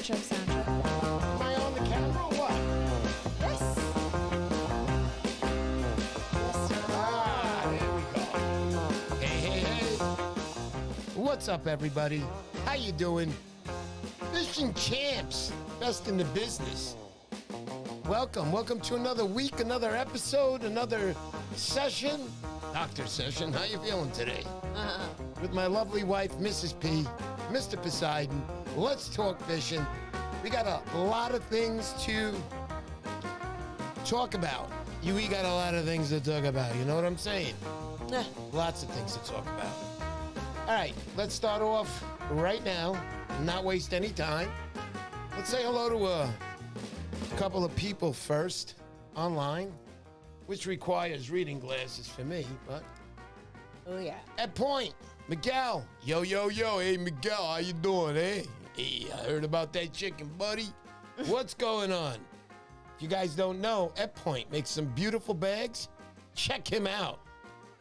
show soundtrack. Am I on the camera or what? Yes. There we go. Hey. What's up, everybody? How you doing? Fishing champs, best in the business. Welcome to another week, another episode, another session. Doctor session. How you feeling today? With my lovely wife, Mrs. P, Mr. Poseidon. Let's talk fishing. We got a lot of things to talk about. We got a lot of things to talk about. You know what I'm saying? Lots of things to talk about. All right, let's start off right now. Not waste any time. Let's say hello to a couple of people first online, which requires reading glasses for me, but Oh, yeah. at point, Miguel. Yo. Hey, Miguel, how you doing, eh? Hey, I heard about that chicken, buddy. What's going on? If you guys don't know, At Point makes some beautiful bags. Check him out.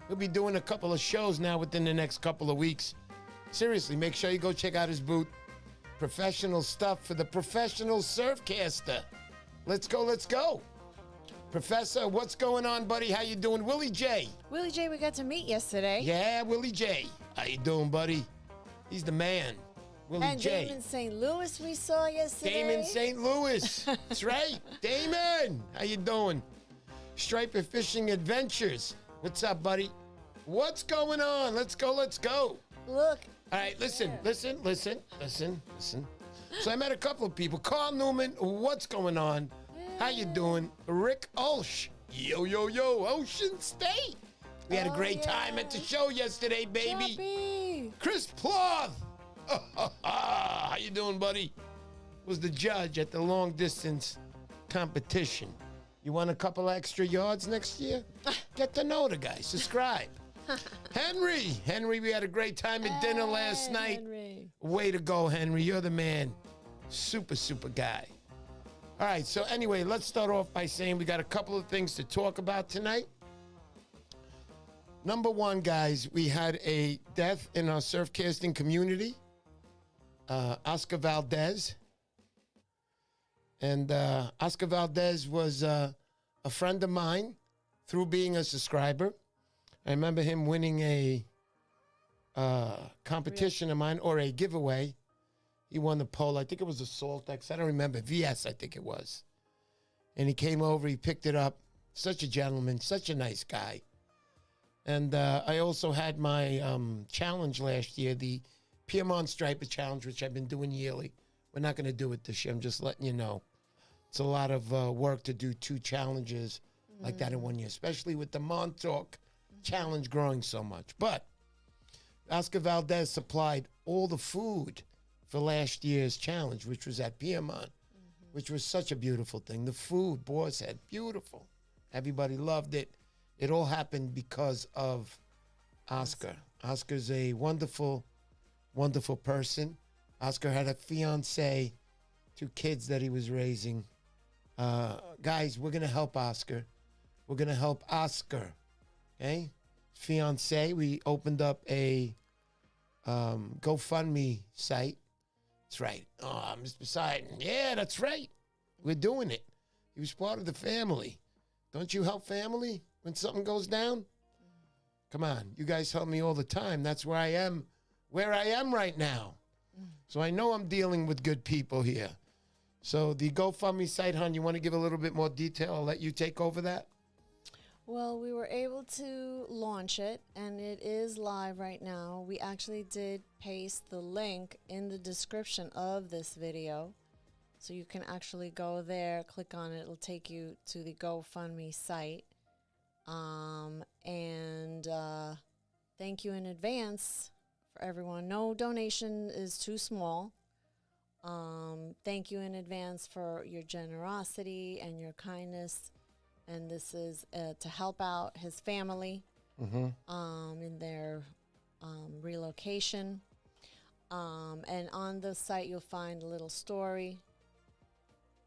We'll be doing a couple of shows now within the next couple of weeks. Seriously, make sure you go check out his booth. Professional stuff for the professional surfcaster. Let's go. Professor, what's going on, buddy? How you doing? Willie J. Willie J, we got to meet yesterday. Yeah, Willie J. How you doing, buddy? He's the man. Willie And J. Damon St. Louis we saw yesterday. Damon St. Louis. That's right. Damon, how you doing? Striper Fishing Adventures. What's up, buddy? What's going on? Let's go. Look. All right, listen. So I met a couple of people. Carl Newman, what's going on? How you doing? Rick Olsh. Yo, Ocean State. We had a great time at the show yesterday, baby. Choppy. Chris Ploth. How you doing, buddy? Was the judge at the long distance competition. You want a couple extra yards next year? Get to know the guy. Subscribe. Henry, we had a great time at dinner last night. Henry. Way to go, Henry. You're the man. Super guy. All right, so anyway, let's start off by saying we got a couple of things to talk about tonight. Number one, guys, we had a death in our surfcasting community. Oscar Valdez. And Oscar Valdez was a friend of mine through being a subscriber. I remember him winning a competition of mine, or a giveaway. He won the pole. I think it was a Saltex. I don't remember. VS, I think it was. And he came over. He picked it up. Such a gentleman. Such a nice guy. And I also had my challenge last year, the Piedmont Striper Challenge, which I've been doing yearly. We're not going to do it this year. I'm just letting you know. It's a lot of work to do 2 challenges like that in 1 year, especially with the Montauk Challenge growing so much. But Oscar Valdez supplied all the food for last year's challenge, which was at Piedmont, which was such a beautiful thing. The food, Boar's Head, beautiful. Everybody loved it. It all happened because of Oscar. Oscar's a wonderful person. Oscar had a fiance, 2 kids that he was raising. Guys, we're going to help Oscar. We're going to help Oscar. Okay? Fiance, we opened up a GoFundMe site. That's right. Oh, Mr. Poseidon. Yeah, that's right. We're doing it. He was part of the family. Don't you help family when something goes down? Come on. You guys help me all the time. That's where I am right now. So I know I'm dealing with good people here. So the GoFundMe site, hon, you want to give a little bit more detail? I'll let you take over that. Well, we were able to launch it, and it is live right now. We actually did paste the link in the description of this video. So you can actually go there, click on it. It'll take you to the GoFundMe site. Thank you in advance for everyone. No donation is too small. Thank you in advance for your generosity and your kindness. And this is to help out his family in their relocation. And on the site, you'll find a little story.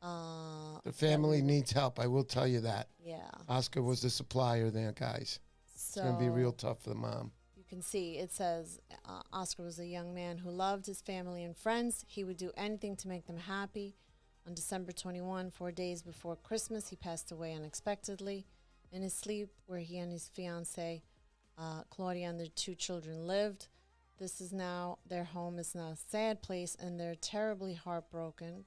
The family needs help. I will tell you that. Yeah. Oscar was the supplier there, guys. It's going to be real tough for the mom. You can see it says Oscar was a young man who loved his family and friends. He would do anything to make them happy. On December 21, 4 days before Christmas, he passed away unexpectedly in his sleep, where he and his fiancée, Claudia, and their 2 children lived. This is now, their home is now a sad place, and they're terribly heartbroken.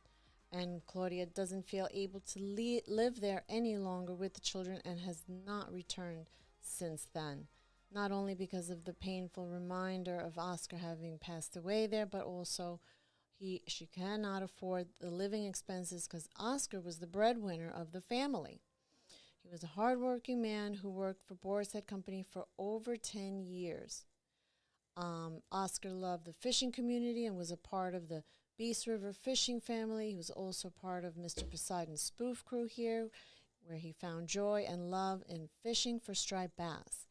And Claudia doesn't feel able to live there any longer with the children and has not returned since then. Not only because of the painful reminder of Oscar having passed away there, but also she cannot afford the living expenses because Oscar was the breadwinner of the family. He was a hardworking man who worked for Boar's Head Company for over 10 years. Oscar loved the fishing community and was a part of the Beast River fishing family. He was also part of Mr. Poseidon's spoof crew here, where he found joy and love in fishing for striped bass.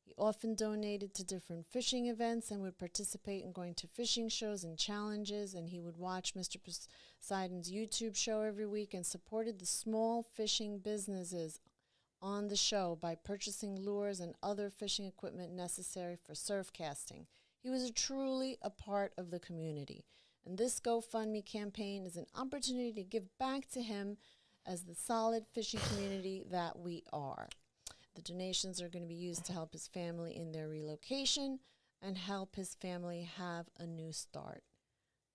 He often donated to different fishing events and would participate in going to fishing shows and challenges, and he would watch Mr. Poseidon's YouTube show every week and supported the small fishing businesses on the show by purchasing lures and other fishing equipment necessary for surf casting. He was truly a part of the community, and this GoFundMe campaign is an opportunity to give back to him as the solid fishing community that we are. The donations are going to be used to help his family in their relocation and help his family have a new start.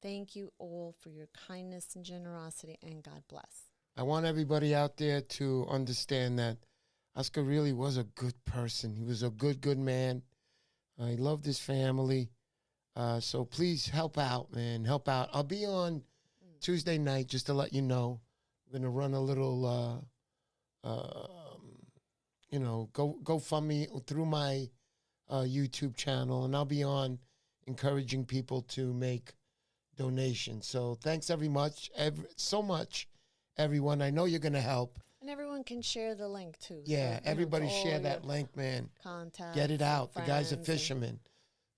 Thank you all for your kindness and generosity, and God bless. I want everybody out there to understand that Oscar really was a good person. He was a good man. He loved his family. So please help out, man. Help out. I'll be on Tuesday night, just to let you know. We're going to run a little, GoFundMe through my YouTube channel, and I'll be on encouraging people to make donations. So thanks so much, everyone. I know you're going to help. And everyone can share the link, too. Yeah, so, everybody share that link, man. Contact. Get it out. The guy's a fisherman.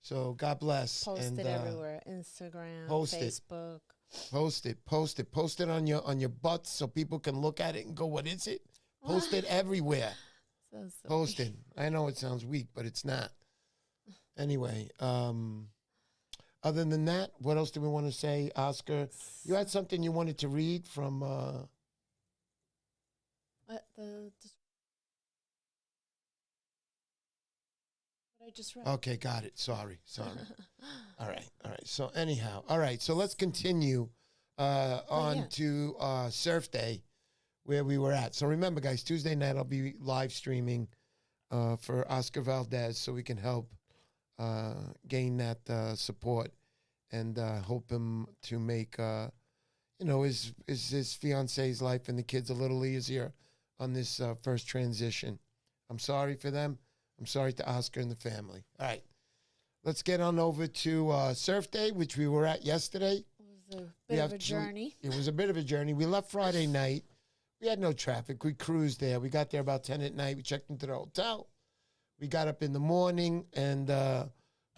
So God bless. Post it everywhere. Instagram, Facebook. Post it on your butts so people can look at it and go, what is it? Post it everywhere. So post it. I know it sounds weak, but it's not. Anyway, other than that, what else do we want to say, Oscar? You had something you wanted to read from... what I just read. Okay, got it. Sorry. All right. So anyhow, all right. So let's continue on to Surf Day, where we were at. So remember, guys, Tuesday night I'll be live streaming for Oscar Valdez, so we can help gain that support and help him to make his fiance's life and the kids a little easier on this first transition. I'm sorry for them. I'm sorry to Oscar and the family. All right. Let's get on over to Surf Day, which we were at yesterday. It was a bit of a journey. It was a bit of a journey. We left Friday night. We had no traffic. We cruised there. We got there about 10 at night. We checked into the hotel. We got up in the morning, and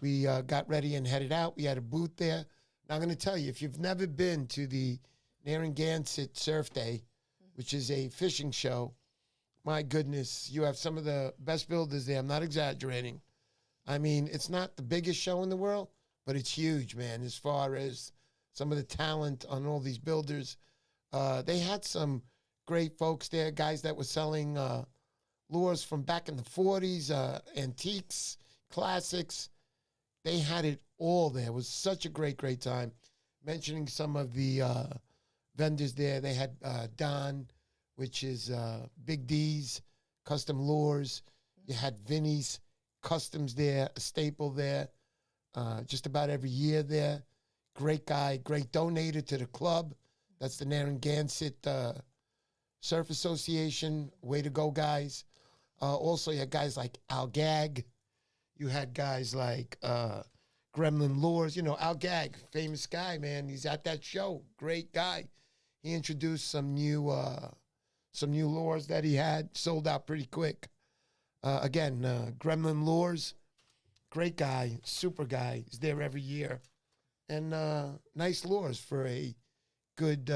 we got ready and headed out. We had a booth there. Now, I'm going to tell you, if you've never been to the Narragansett Surf Day, which is a fishing show, my goodness, you have some of the best builders there. I'm not exaggerating. I mean, it's not the biggest show in the world, but it's huge, man, as far as some of the talent on all these builders. They had some great folks there, guys that were selling lures from back in the 40s, antiques, classics. They had it all there. It was such a great time. Mentioning some of the vendors there, they had Don, which is Big D's, Custom Lures. You had Vinny's Customs there, a staple there, just about every year there. Great guy, great donator to the club. That's the Narragansett Surf Association. Way to go, guys. Also, you had guys like Al Gag. You had guys like Gremlin Lures. You know, Al Gag, famous guy, man. He's at that show. Great guy. He introduced some new lures that he had. Sold out pretty quick. Again, Gremlin Lures. Great guy. Super guy. He's there every year. And nice lures for a good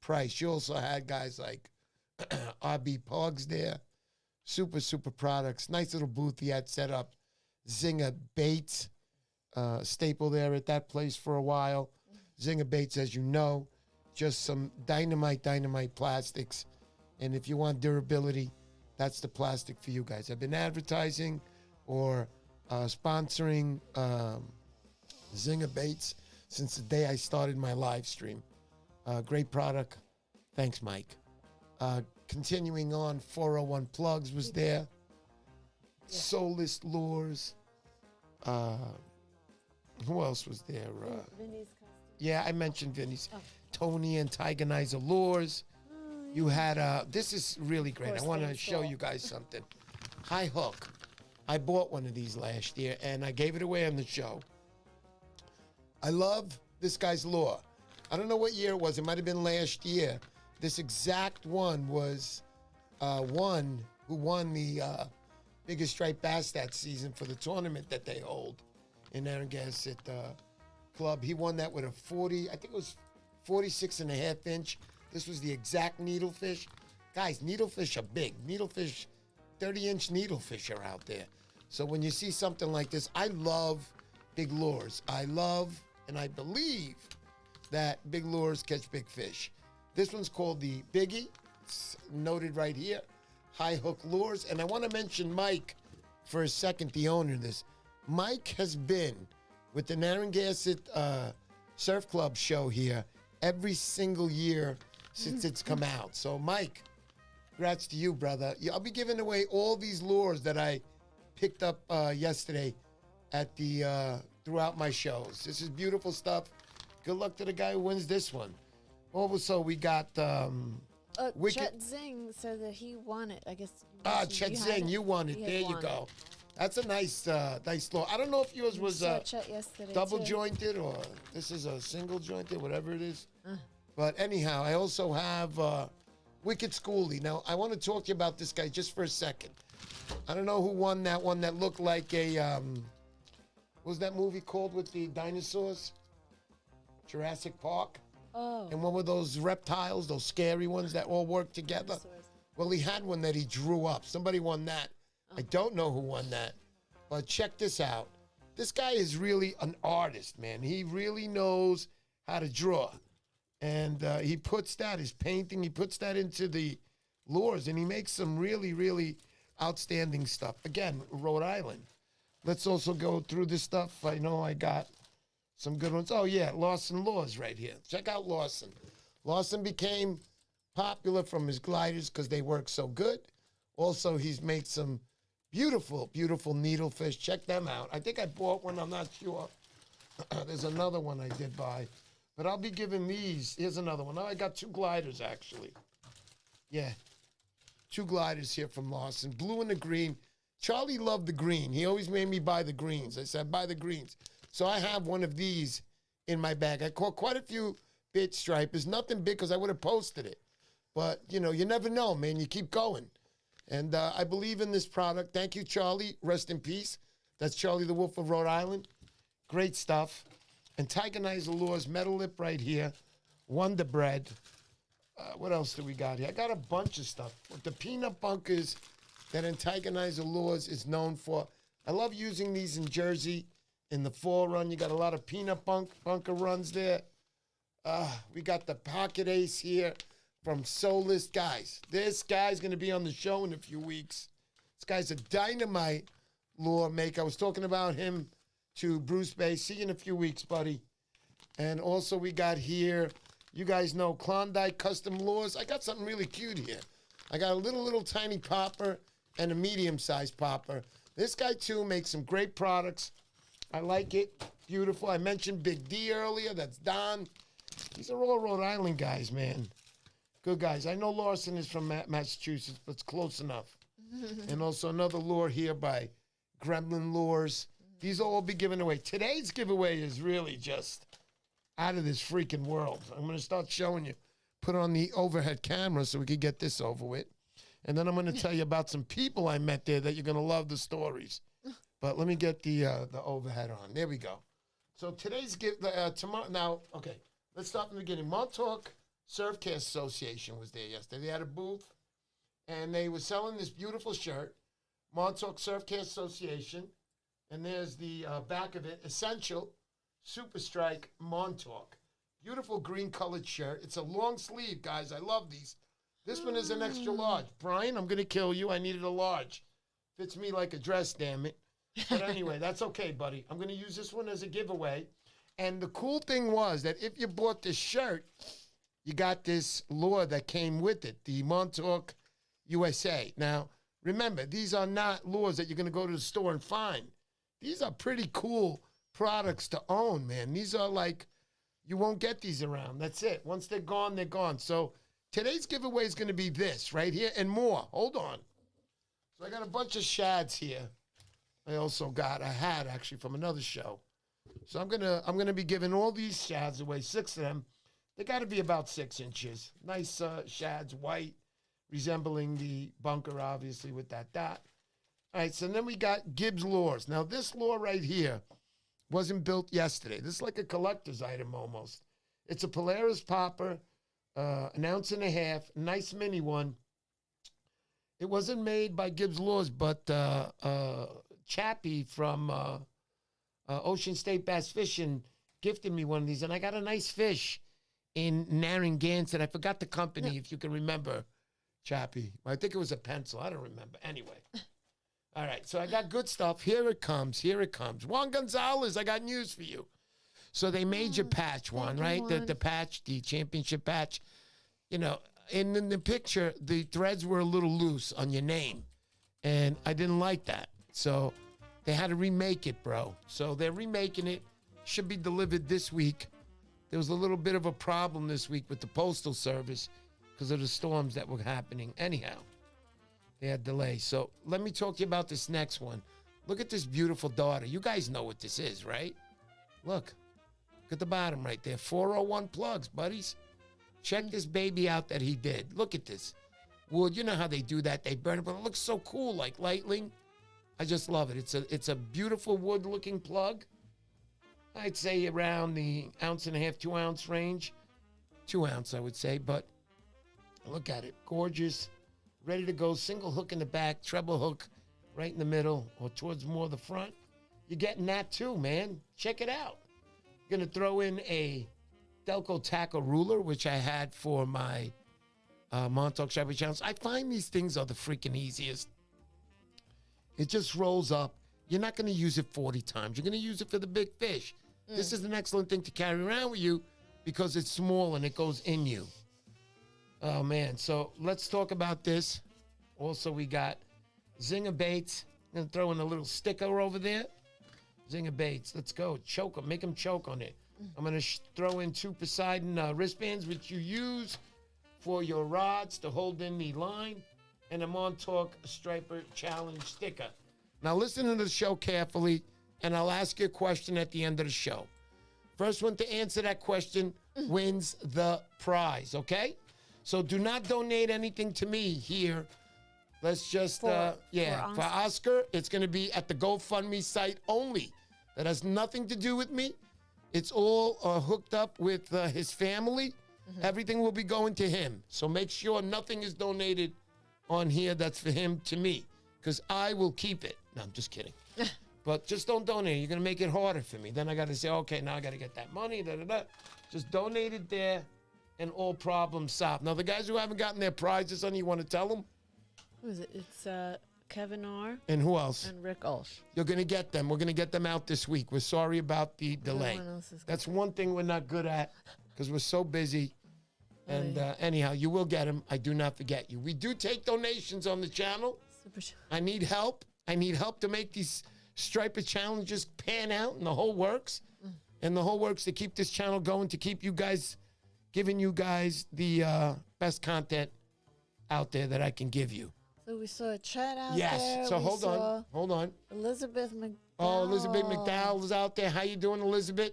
price. You also had guys like RB Pogs there. Super products. Nice little booth he had set up. Zinger Baits, staple there at that place for a while. Zinger Baits, as you know, just some dynamite plastics. And if you want durability, that's the plastic for you guys. I've been advertising or sponsoring Zinger Baits since the day I started my live stream. Great product. Thanks, Mike. Continuing on, 401 Plugs was there. Soulless Lures. Who else was there? Vinny's Custom. Yeah, I mentioned Vinny's. Tony and Tigerizer Lures. You had, this is really great. I want to show you guys something. High Hook. I bought one of these last year, and I gave it away on the show. I love this guy's lure. I don't know what year it was. It might have been last year. This exact one was one who won the biggest striped bass that season for the tournament that they hold in Narragansett Club. He won that with a 40, I think it was 46 and a half inch. This was the exact needlefish. Guys, needlefish are big. Needlefish, 30-inch needlefish are out there. So when you see something like this, I love big lures. I love and I believe that big lures catch big fish. This one's called the Biggie. It's noted right here. High Hook Lures. And I want to mention Mike for a second, the owner of this. Mike has been with the Narragansett Surf Club show here every single year since it's come out. So, Mike, congrats to you, brother. I'll be giving away all these lures that I picked up yesterday at the throughout my shows. This is beautiful stuff. Good luck to the guy who wins this one. Also, we got Chet Zing said that he won it. I guess. Chet Zing, you won it. There you go. That's a nice lure. I don't know if yours was double jointed or this is a single jointed, whatever it is. But anyhow, I also have Wicked Schoolie. Now, I want to talk to you about this guy just for a second. I don't know who won that one that looked like a, what was that movie called with the dinosaurs? Jurassic Park. Oh. And one with those reptiles, those scary ones that all work together. Well, he had one that he drew up. Somebody won that. I don't know who won that. But check this out. This guy is really an artist, man. He really knows how to draw. And he puts that, his painting, he puts that into the lures. And he makes some really, really outstanding stuff. Again, Rhode Island. Let's also go through this stuff. I know I got some good ones. Oh, yeah, Lawson Lures right here. Check out Lawson. Lawson became popular from his gliders because they work so good. Also, he's made some beautiful, beautiful needlefish. Check them out. I think I bought one. I'm not sure. There's another one I did buy. But I'll be giving these. Here's another one. Oh, I got two gliders, actually. Yeah. Two gliders here from Lawson. Blue and the green. Charlie loved the green. He always made me buy the greens. I said, buy the greens. So I have one of these in my bag. I caught quite a few bit stripers. Nothing big because I would have posted it. But, you know, you never know, man. You keep going. And I believe in this product. Thank you, Charlie. Rest in peace. That's Charlie the Wolf of Rhode Island. Great stuff. And Tigerizer Lures, Metal Lip right here. Wonder Bread. What else do we got here? I got a bunch of stuff. The peanut bunkers that Tigerizer Lures is known for. I love using these in Jersey in the fall run. You got a lot of peanut bunker runs there. We got the Pocket Ace here from Soulless. Guys, this guy's going to be on the show in a few weeks. This guy's a dynamite lure maker. I was talking about him to Bruce Bain. See you in a few weeks, buddy. And also we got here, you guys know Klondike Custom Lures. I got something really cute here. I got a little tiny popper and a medium-sized popper. This guy, too, makes some great products. I like it. Beautiful. I mentioned Big D earlier. That's Don. These are all Rhode Island guys, man. Good guys. I know Lawson is from Massachusetts, but it's close enough. And also another lure here by Gremlin Lures. These will all be given away. Today's giveaway is really just out of this freaking world. I'm going to start showing you. Put on the overhead camera so we can get this over with. And then I'm going to tell you about some people I met there that you're going to love the stories. But let me get the overhead on. There we go. So today's tomorrow. Now, okay, let's start from the beginning. Montauk Surfcasters Association was there yesterday. They had a booth, and they were selling this beautiful shirt. Montauk Surfcasters Association. And there's the back of it, Essential Super Strike Montauk. Beautiful green colored shirt. It's a long sleeve, guys. I love these. This one is an extra large. Brian, I'm going to kill you. I needed a large. Fits me like a dress, damn it. But anyway, that's okay, buddy. I'm going to use this one as a giveaway. And the cool thing was that if you bought this shirt, you got this lure that came with it, the Montauk USA. Now, remember, these are not lures that you're going to go to the store and find. These are pretty cool products to own, man. These are like, you won't get these around. That's it. Once they're gone, they're gone. So today's giveaway is going to be this right here and more. Hold on. So I got a bunch of shads here. I also got a hat, actually, from another show. So I'm gonna be giving all these shads away, 6 of them. They got to be about 6 inches. Nice shads, white, resembling the bunker, obviously, with that dot. All right, so then we got Gibbs lures. Now, this lure right here wasn't built yesterday. This is like a collector's item almost. It's a Polaris popper, 1.5 ounces, nice mini one. It wasn't made by Gibbs Lures, but Chappie from Ocean State Bass Fishing gifted me one of these, and I got a nice fish in Narragansett. I forgot the company, if you can remember, Chappie. I think it was a pencil. I don't remember. Anyway. All right, so I got good stuff. Here it comes. Here it comes. Juan Gonzalez, I got news for you. So they made your patch, Juan, right? The patch, the championship patch. You know, and in the picture, the threads were a little loose on your name. And I didn't like that. So they had to remake it, bro. So they're remaking it. Should be delivered this week. There was a little bit of a problem this week with the Postal Service because of the storms that were happening. Anyhow, they had delays. So let me talk to you about this next one. Look at this beautiful daughter. You guys know what this is, right? Look at the bottom right there. 401 plugs, buddies. Check this baby out that he did. Look at this. Wood, you know how they do that. They burn it, but it looks so cool, like lightning. I just love it. It's a beautiful wood-looking plug. I'd say around the 1.5 ounce, 2 ounce range. 2 ounce, I would say, but look at it. Gorgeous. Ready to go. Single hook in the back, treble hook right in the middle or towards more the front. You're getting that too, man. Check it out. Going to throw in a Delco tackle ruler, which I had for my Montauk Shabby Challenge. I find these things are the freaking easiest. It just rolls up. You're not going to use it 40 times. You're going to use it for the big fish. This is an excellent thing to carry around with you because it's small and it goes in you. Oh, man. So let's talk about this. Also, we got Zinger Baits. I'm going to throw in a little sticker over there. Zinger Baits. Let's go. Choke them. Make them choke on it. I'm going to throw in 2 Poseidon wristbands, which you use for your rods to hold in the line, and a Montauk Striper Challenge sticker. Now, listen to the show carefully, and I'll ask you a question at the end of the show. First one to answer that question wins the prize, okay? So do not donate anything to me here. Let's just, for Oscar, it's going to be at the GoFundMe site only. That has nothing to do with me. It's all hooked up with his family. Everything will be going to him. So make sure nothing is donated on here that's for him to me, because I will keep it. No, I'm just kidding. But just don't donate. You're going to make it harder for me. Then I got to say, okay, now I got to get that money. Just donate it there, and all problems solved. Now, the guys who haven't gotten their prizes, honey, you want to tell them? Who is it? It's Kevin R. And who else? And Rick Ulsh. You're going to get them. We're going to get them out this week. We're sorry about the delay. That's one thing we're not good at because we're so busy. And anyhow, you will get them. I do not forget you. We do take donations on the channel. I need help. I need help to make these Striper challenges pan out and the whole works. And the whole works to keep this channel going, to keep you guys, giving you guys the best content out there that I can give you. So we saw Chad out there. Yes. So hold on. Elizabeth McDowell. Oh, Elizabeth McDowell is out there. How you doing, Elizabeth?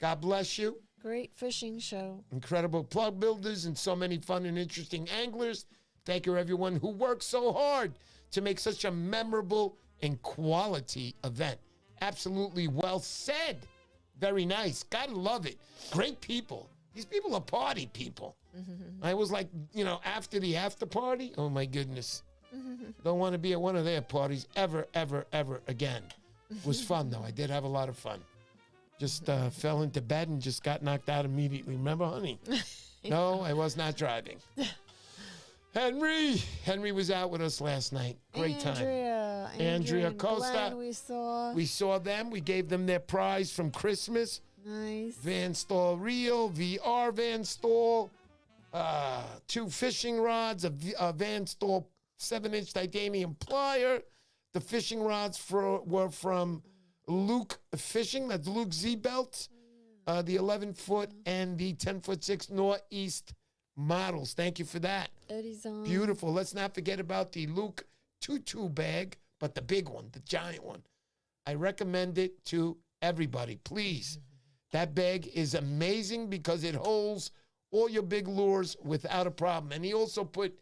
God bless you. Great fishing show. Incredible plug builders and so many fun and interesting anglers. Thank you, everyone who worked so hard to make such a memorable and quality event. Absolutely well said. Very nice. Gotta love it. Great people. These people are party people. I was like, after the after party, oh my goodness. Don't want to be at one of their parties ever, ever, ever again. It was fun, though. I did have a lot of fun. Just fell into bed and just got knocked out immediately. Remember, honey? No, I was not driving. Henry was out with us last night. Great time. Andrea Costa. We saw them. We gave them their prize from Christmas. Nice. Van Stall reel, VR Van Stall, 2 fishing rods, a Van Stall 7-inch titanium plier. The fishing rods were from Luke Fishing. That's Luke Z-Belt. The 11-foot and the 10-foot-6 Northeast models. Thank you for that. Eddie's on. Beautiful. Let's not forget about the Luke tutu bag, but the big one, the giant one. I recommend it to everybody. Please. That bag is amazing because it holds all your big lures without a problem. And he also put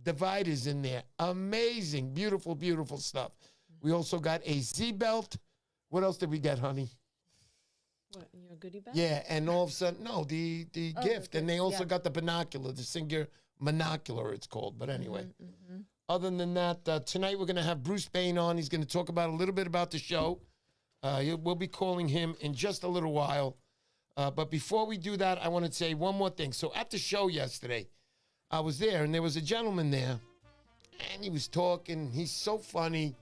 dividers in there. Amazing. Beautiful, beautiful stuff. We also got a Z-belt. What else did we get, honey? What, in your goodie bag? Yeah, and all of a sudden, no, the gift. And they also got the binocular, the Singer monocular it's called. But anyway, other than that, tonight we're going to have Bruce Bain on. He's going to talk about a little bit about the show. We'll be calling him in just a little while. But before we do that, I want to say one more thing. So at the show yesterday, I was there, and there was a gentleman there, and he was talking. He's so funny,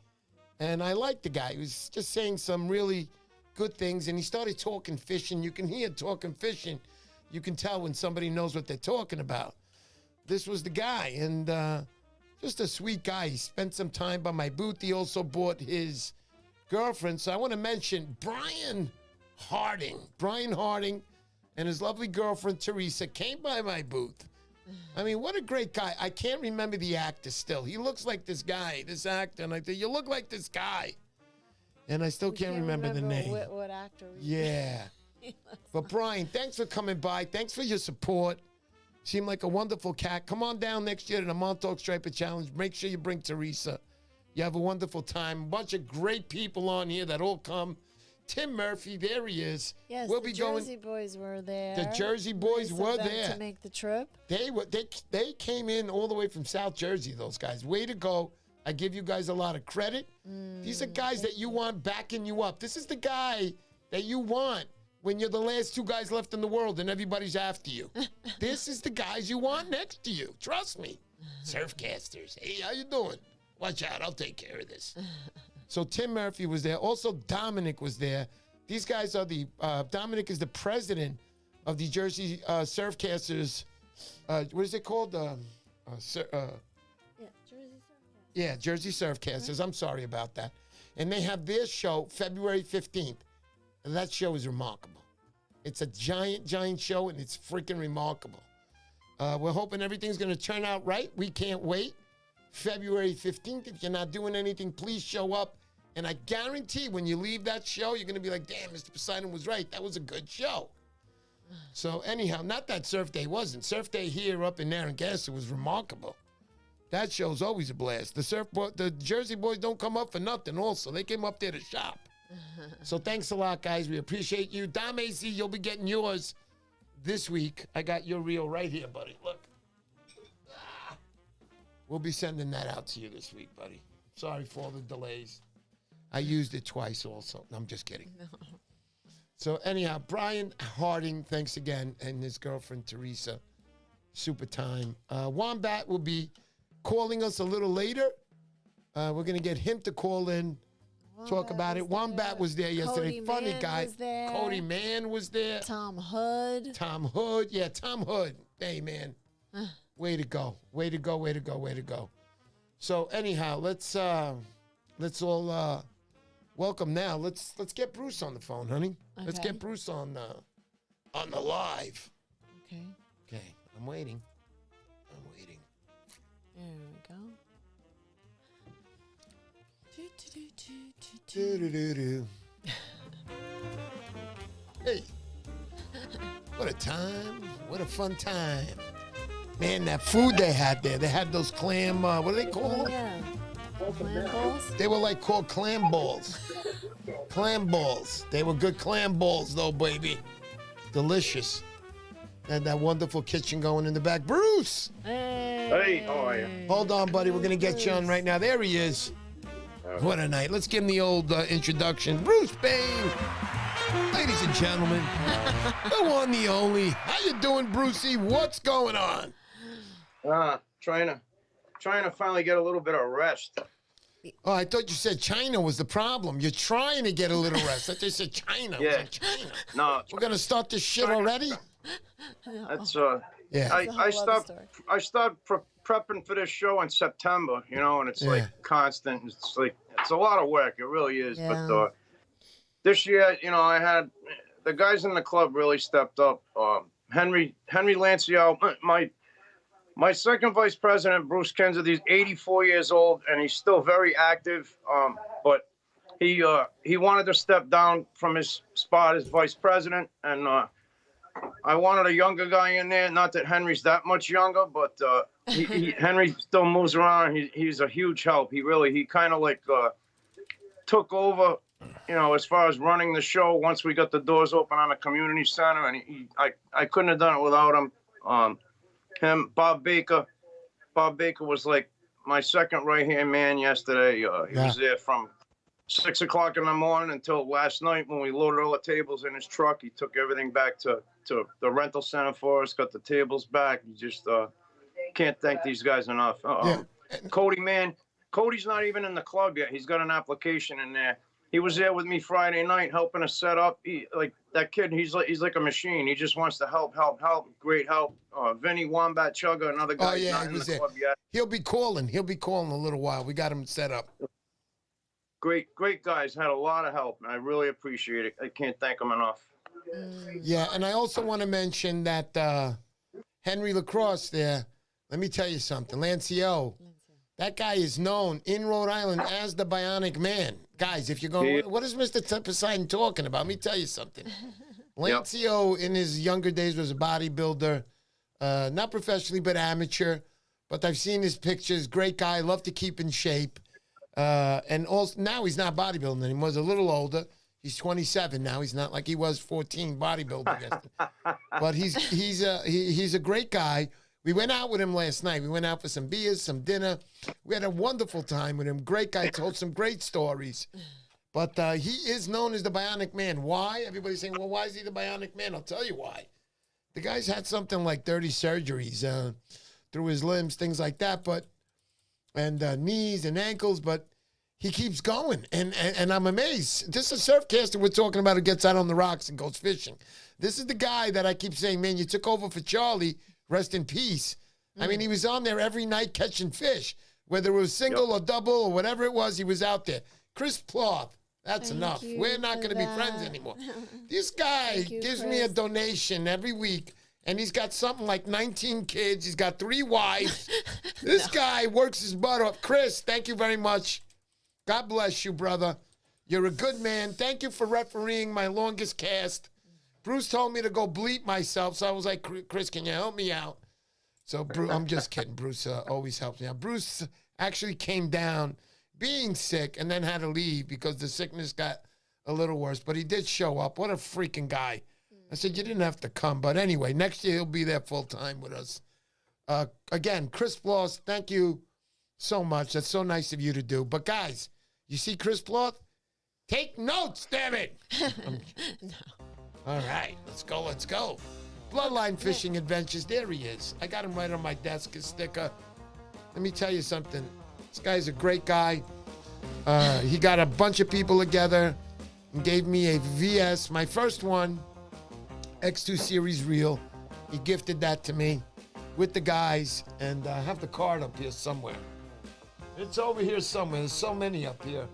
and I like the guy. He was just saying some really good things, and he started talking fishing. You can hear talking fishing. You can tell when somebody knows what they're talking about. This was the guy, and just a sweet guy. He spent some time by my booth. He also bought his girlfriend. So I want to mention Brian Harding. Brian Harding and his lovely girlfriend, Teresa, came by my booth. I mean, what a great guy. I can't remember the actor still. He looks like this guy, this actor. And I think, you look like this guy. And I still can't remember the name. What actor? Yeah. But Brian, thanks for coming by. Thanks for your support. Seemed like a wonderful cat. Come on down next year to the Montauk Striper Challenge. Make sure you bring Teresa. You have a wonderful time. A bunch of great people on here that all come. Tim Murphy, there he is. Yes, we'll the be Jersey boys were there. The Jersey boys Nice were of them there. to make the trip. They came in all the way from South Jersey, those guys. Way to go. I give you guys a lot of credit. These are guys that you want backing you up. This is the guy that you want when you're the last 2 guys left in the world and everybody's after you. This is the guys you want next to you. Trust me. Surfcasters. Hey, how you doing? Watch out. I'll take care of this. So Tim Murphy was there. Also, Dominic was there. These guys are Dominic is the president of the Jersey Surfcasters. What is it called? Yeah, Jersey Surfcasters. Jersey Surfcasters. I'm sorry about that. And they have their show February 15th. And that show is remarkable. It's a giant, giant show, and it's freaking remarkable. We're hoping everything's going to turn out right. We can't wait. February 15th. If you're not doing anything, please show up. And I guarantee when you leave that show, you're going to be like, damn, Mr. Poseidon was right. That was a good show. So anyhow, not that Surf Day wasn't. Surf Day here up in Narragansett was remarkable. That show's always a blast. The Jersey boys don't come up for nothing also. They came up there to shop. So thanks a lot, guys. We appreciate you. Dom AC, you'll be getting yours this week. I got your reel right here, buddy. Look. We'll be sending that out to you this week, buddy. Sorry for all the delays. I used it twice also. No, I'm just kidding. No. So anyhow, Brian Harding, thanks again, and his girlfriend, Teresa. Super time. Wombat will be calling us a little later. We're going to get him to call in, talk about it. Wombat was there yesterday. Funny guy. Cody Mann was there. Tom Hood. Yeah, Tom Hood. Hey, man. Way to go. Way to go, way to go, way to go. So anyhow, let's all welcome now. Let's get Bruce on the phone, honey. Okay. Let's get Bruce on the live. Okay. Okay, I'm waiting. There we go. Hey, what a time. What a fun time. Man, that food they had there. They had those clam, what do they call them? Yeah. Clam balls? They were like called clam balls. Clam balls. They were good clam balls though, baby. Delicious. And that wonderful kitchen going in the back. Bruce! Hey. Hey, how are you? Hold on, buddy. We're going to get you on right now. There he is. What a night. Let's give him the old introduction. Bruce Bain. Ladies and gentlemen, the one, the only. How you doing, Brucey? What's going on? Trying to finally get a little bit of rest. Oh, I thought you said China was the problem. You're trying to get a little rest. I thought you said China. Yeah. Like China. No, We're gonna start this shit already? that's Yeah. I stopped prepping for this show in September, you know, and it's like constant. It's like it's a lot of work. It really is. Yeah. But this year, you know, I had the guys in the club really stepped up. Henry Lancio, my second vice president, Bruce Kenseth, he's 84 years old and he's still very active. But he wanted to step down from his spot as vice president, and I wanted a younger guy in there. Not that Henry's that much younger, but Henry still moves around. He's a huge help. He kind of like took over, you know, as far as running the show once we got the doors open on the community center, and I couldn't have done it without him. Bob Baker was like my second right-hand man yesterday. He was there from 6 o'clock in the morning until last night when we loaded all the tables in his truck. He took everything back to the rental center for us, got the tables back. You just can't thank these guys enough. Cody's not even in the club yet. He's got an application in there. He was there with me Friday night helping us set up. Like that kid, he's like a machine. He just wants to help. Great help. Vinny Wombat Chugga, another guy. Oh, yeah, not he in was the there. club yet. He'll be calling in a little while. We got him set up. Great guys. Had a lot of help, and I really appreciate it. I can't thank them enough. Yeah, and I also want to mention that Henry Lacrosse there, let me tell you something. Lancio, that guy is known in Rhode Island as the Bionic Man. Guys, if you're going, what is Mr. Poseidon talking about? Let me tell you something. Lancio, in his younger days, was a bodybuilder, not professionally, but amateur. But I've seen his pictures. Great guy, love to keep in shape. And also now he's not bodybuilding anymore. He's a little older. He's 27 now. He's not like he was 14 bodybuilding. But he's a great guy. We went out with him last night. We went out for some beers, some dinner. We had a wonderful time with him. Great guy, told some great stories. But he is known as the Bionic Man. Why? Everybody's saying, well, why is he the Bionic Man? I'll tell you why. The guy's had something like 30 surgeries through his limbs, things like that, and knees and ankles, but he keeps going. And I'm amazed. This is a surfcaster we're talking about who gets out on the rocks and goes fishing. This is the guy that I keep saying, man, you took over for Charlie. Rest in peace. I mean, he was on there every night catching fish. Whether it was single or double or whatever it was, he was out there. Chris Ploth, that's enough. We're not going to be friends anymore. This guy gives me a donation every week, and he's got something like 19 kids. He's got 3 wives. This guy works his butt off. Chris, thank you very much. God bless you, brother. You're a good man. Thank you for refereeing my longest cast. Bruce told me to go bleep myself, so I was like, Chris, can you help me out? So Bruce, I'm just kidding. Bruce always helps me out. Bruce actually came down being sick and then had to leave because the sickness got a little worse. But he did show up. What a freaking guy. I said, you didn't have to come. But anyway, next year he'll be there full time with us. Again, Chris Ploth, thank you so much. That's so nice of you to do. But guys, you see Chris Ploth? Take notes, damn it. No. All right, let's go. Bloodline Fishing Adventures, there he is. I got him right on my desk, his sticker. Let me tell you something. This guy's a great guy. He got a bunch of people together and gave me a VS, my first one, X2 Series reel. He gifted that to me with the guys, and I have the card up here somewhere. It's over here somewhere. There's so many up here.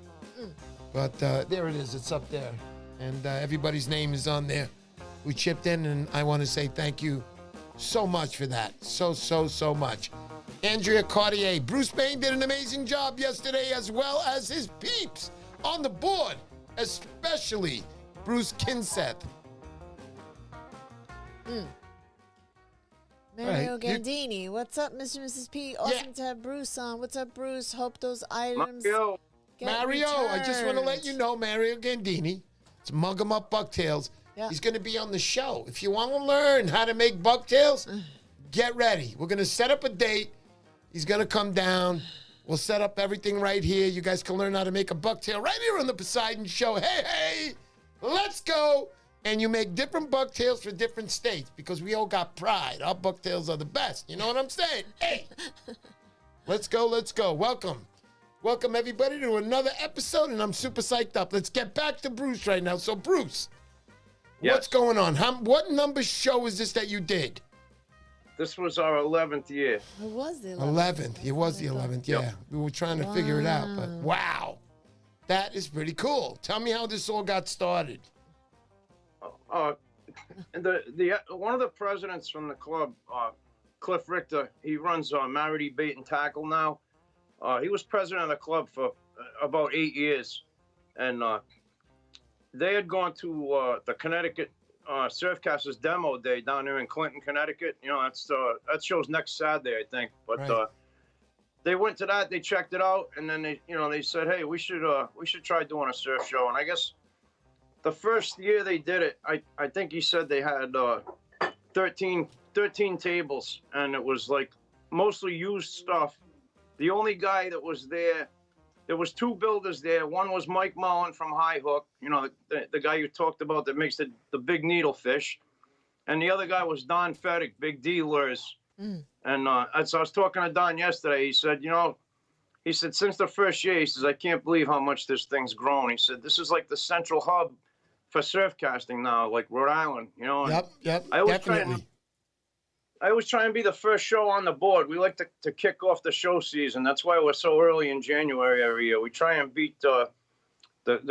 But there it is. It's up there. And everybody's name is on there who chipped in, and I want to say thank you so much for that. So much. Andrea Cartier. Bruce Bain did an amazing job yesterday, as well as his peeps on the board, especially Bruce Kenseth. Mario Gandini. What's up, Mr. and Mrs. P? Awesome to have Bruce on. What's up, Bruce? Hope those items Mario, I just want to let you know, Mario Gandini. It's Mug 'em Up Bucktails. Yeah. He's going to be on the show. If you want to learn how to make bucktails, get ready. We're going to set up a date. He's going to come down. We'll set up everything right here. You guys can learn how to make a bucktail right here on the Poseidon Show. Hey, let's go. And you make different bucktails for different states because we all got pride. Our bucktails are the best. You know what I'm saying? Hey, let's go, let's go. Welcome. Welcome, everybody, to another episode, and I'm super psyched up. Let's get back to Bruce right now. So, Bruce, what's going on? What number show is this that you did? This was our 11th year. It was the 11th. It was the 11th, yeah. Yep. We were trying to figure it out, but wow. That is pretty cool. Tell me how this all got started. And the one of the presidents from the club, Cliff Richter, he runs Marity Bait and Tackle now. He was president of the club for about 8 years, and they had gone to the Connecticut Surfcasters demo day down there in Clinton, Connecticut. You know, that show's next Saturday, I think. But right. They went to that, they checked it out, and then they said, hey, we should try doing a surf show. And I guess the first year they did it, I think he said they had 13 tables, and it was like mostly used stuff. The only guy that was there was two builders there. One was Mike Mullen from High Hook, you know, the guy you talked about that makes the big needlefish. And the other guy was Don Feddick, Big D Lures. And as I was talking to Don yesterday, he said, since the first year, he says, I can't believe how much this thing's grown. He said, this is like the central hub for surf casting now, like Rhode Island, you know. And Yep, definitely. I always try and be the first show on the board. We like to kick off the show season. That's why we're so early in January every year. We try and beat the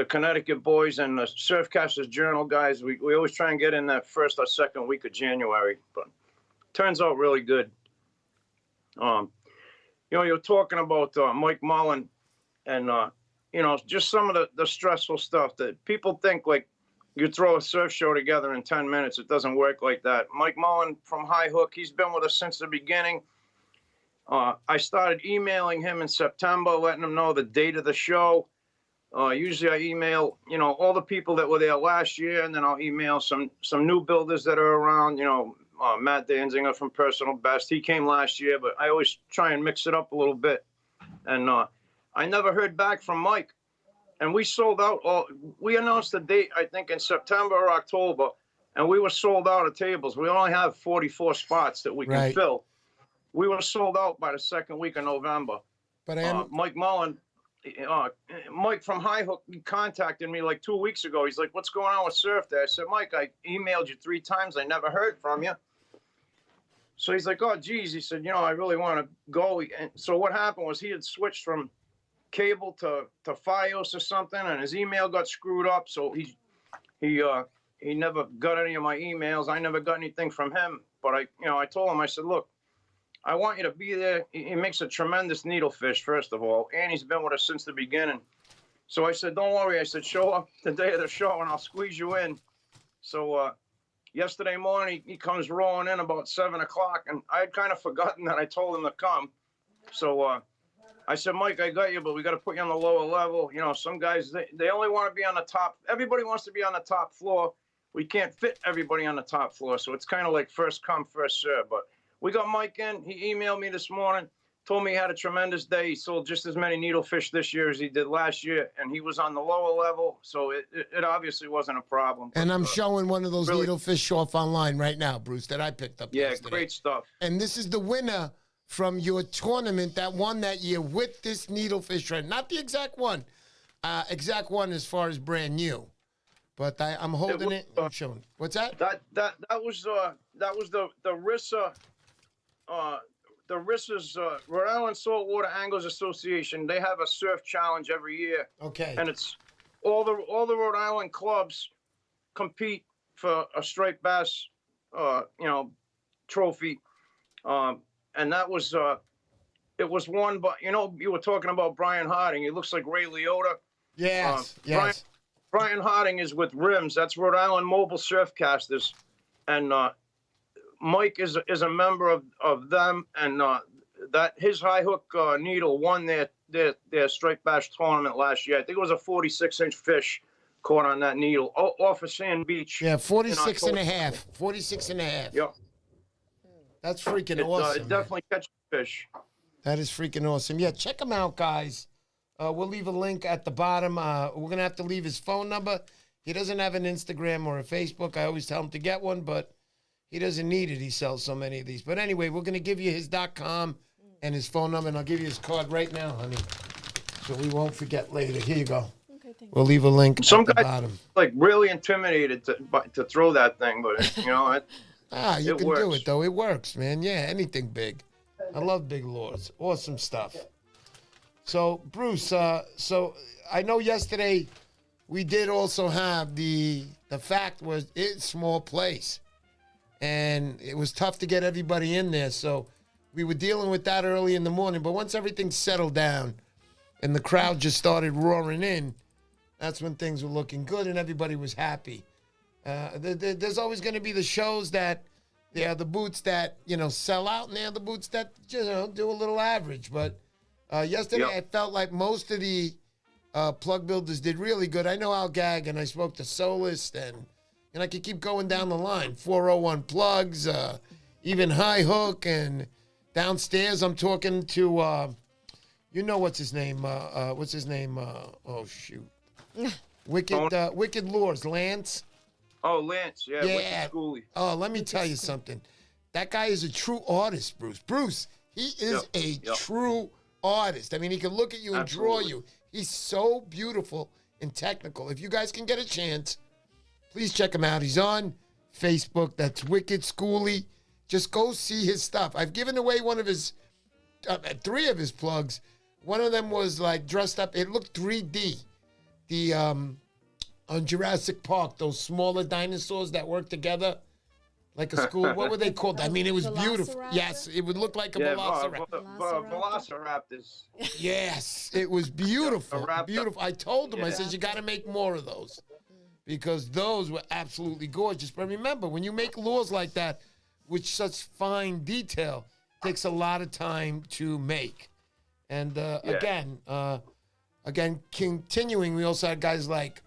Connecticut boys and the Surfcasters Journal guys. We always try and get in that first or second week of January. But turns out really good. You're talking about Mike Mullen and, just some of the stressful stuff that people think like, you throw a surf show together in 10 minutes. It doesn't work like that. Mike Mullen from High Hook, he's been with us since the beginning. I started emailing him in September, letting him know the date of the show. Usually I email, all the people that were there last year, and then I'll email some new builders that are around, Matt Danzinger from Personal Best. He came last year, but I always try and mix it up a little bit. And I never heard back from Mike. And we sold out. We announced the date, I think, in September or October, and we were sold out of tables. We only have 44 spots that we can fill. We were sold out by the second week of November. But Mike Mullen, Mike from High Hook, he contacted me like 2 weeks ago. He's like, what's going on with Surf Day? I said, Mike, I emailed you 3 times. I never heard from you. So he's like, oh, geez. He said, I really want to go. And so what happened was he had switched from cable to Fios or something, and his email got screwed up, so he never got any of my emails. I never got anything from him. But I told him, I said, look, I want you to be there. He makes a tremendous needlefish, first of all, and he's been with us since the beginning. So I said, don't worry. I said, show up the day of the show and I'll squeeze you in. So yesterday morning he comes rolling in about 7 o'clock, and I had kind of forgotten that I told him to come. So I said, Mike, I got you, but we got to put you on the lower level. Some guys, they only want to be on the top. Everybody wants to be on the top floor. We can't fit everybody on the top floor. So it's kind of like first come, first serve. But we got Mike in. He emailed me this morning, told me he had a tremendous day. He sold just as many needlefish this year as he did last year. And he was on the lower level. So it obviously wasn't a problem. And I'm showing one of those needlefish off online right now, Bruce, that I picked up yesterday. Great stuff. And this is the winner from your tournament that won that year with this needlefish right. Not the exact one as far as brand new, but I'm holding it. I'm showing. What's that? That was the RISA, the RISA's Rhode Island Saltwater Anglers Association. They have a surf challenge every year. Okay. And it's all the Rhode Island clubs compete for a striped bass, trophy. And that was, it was won by, you were talking about Brian Harding. He looks like Ray Liotta. Yes, Brian Harding is with Rims. That's Rhode Island Mobile Surfcasters. And Mike is a member of them. And that his High Hook needle won their striped bass tournament last year. I think it was a 46-inch fish caught on that needle off of Sand Beach. Yeah, 46 and a half. 46 and a half. Yep. That's freaking awesome. It definitely catches fish. That is freaking awesome. Yeah, check him out, guys. We'll leave a link at the bottom. We're going to have to leave his phone number. He doesn't have an Instagram or a Facebook. I always tell him to get one, but he doesn't need it. He sells so many of these. But anyway, we're going to give you his .com and his phone number, and I'll give you his card right now, honey, so we won't forget later. Here you go. Okay, we'll leave a link at the bottom. Like really intimidated to throw that thing, but you know it. You can do it though. It works, man. Yeah, anything big. I love big lures. Awesome stuff. So Bruce, so I know yesterday we did also have the fact was it's small place, and it was tough to get everybody in there. So we were dealing with that early in the morning. But once everything settled down, and the crowd just started roaring in, that's when things were looking good and everybody was happy. There's always going to be the shows that, the boots that, sell out, and they're the boots that, do a little average. But yesterday I felt like most of the plug builders did really good. I know Al Gag, and I spoke to Solist, and I could keep going down the line. 401 Plugs, even High Hook, and downstairs I'm talking to, what's his name? Oh, shoot. Wicked Lures, Lance. Oh, Lance, yeah. Wicked Schoolie. Oh, let me tell you something. That guy is a true artist, Bruce. Bruce, he is a true artist. I mean, he can look at you and draw you. He's so beautiful and technical. If you guys can get a chance, please check him out. He's on Facebook. That's Wicked Schoolie. Just go see his stuff. I've given away one of his, 3 of his plugs. One of them was like dressed up. It looked 3D. The on Jurassic Park, those smaller dinosaurs that work together like a school. What were they called? I mean, it was beautiful. Yes, it would look like a velociraptor. Velociraptors. Yes, it was beautiful. Beautiful. I told him, I said, you got to make more of those because those were absolutely gorgeous. But remember, when you make lures like that with such fine detail, it takes a lot of time to make. And again, continuing, we also had guys like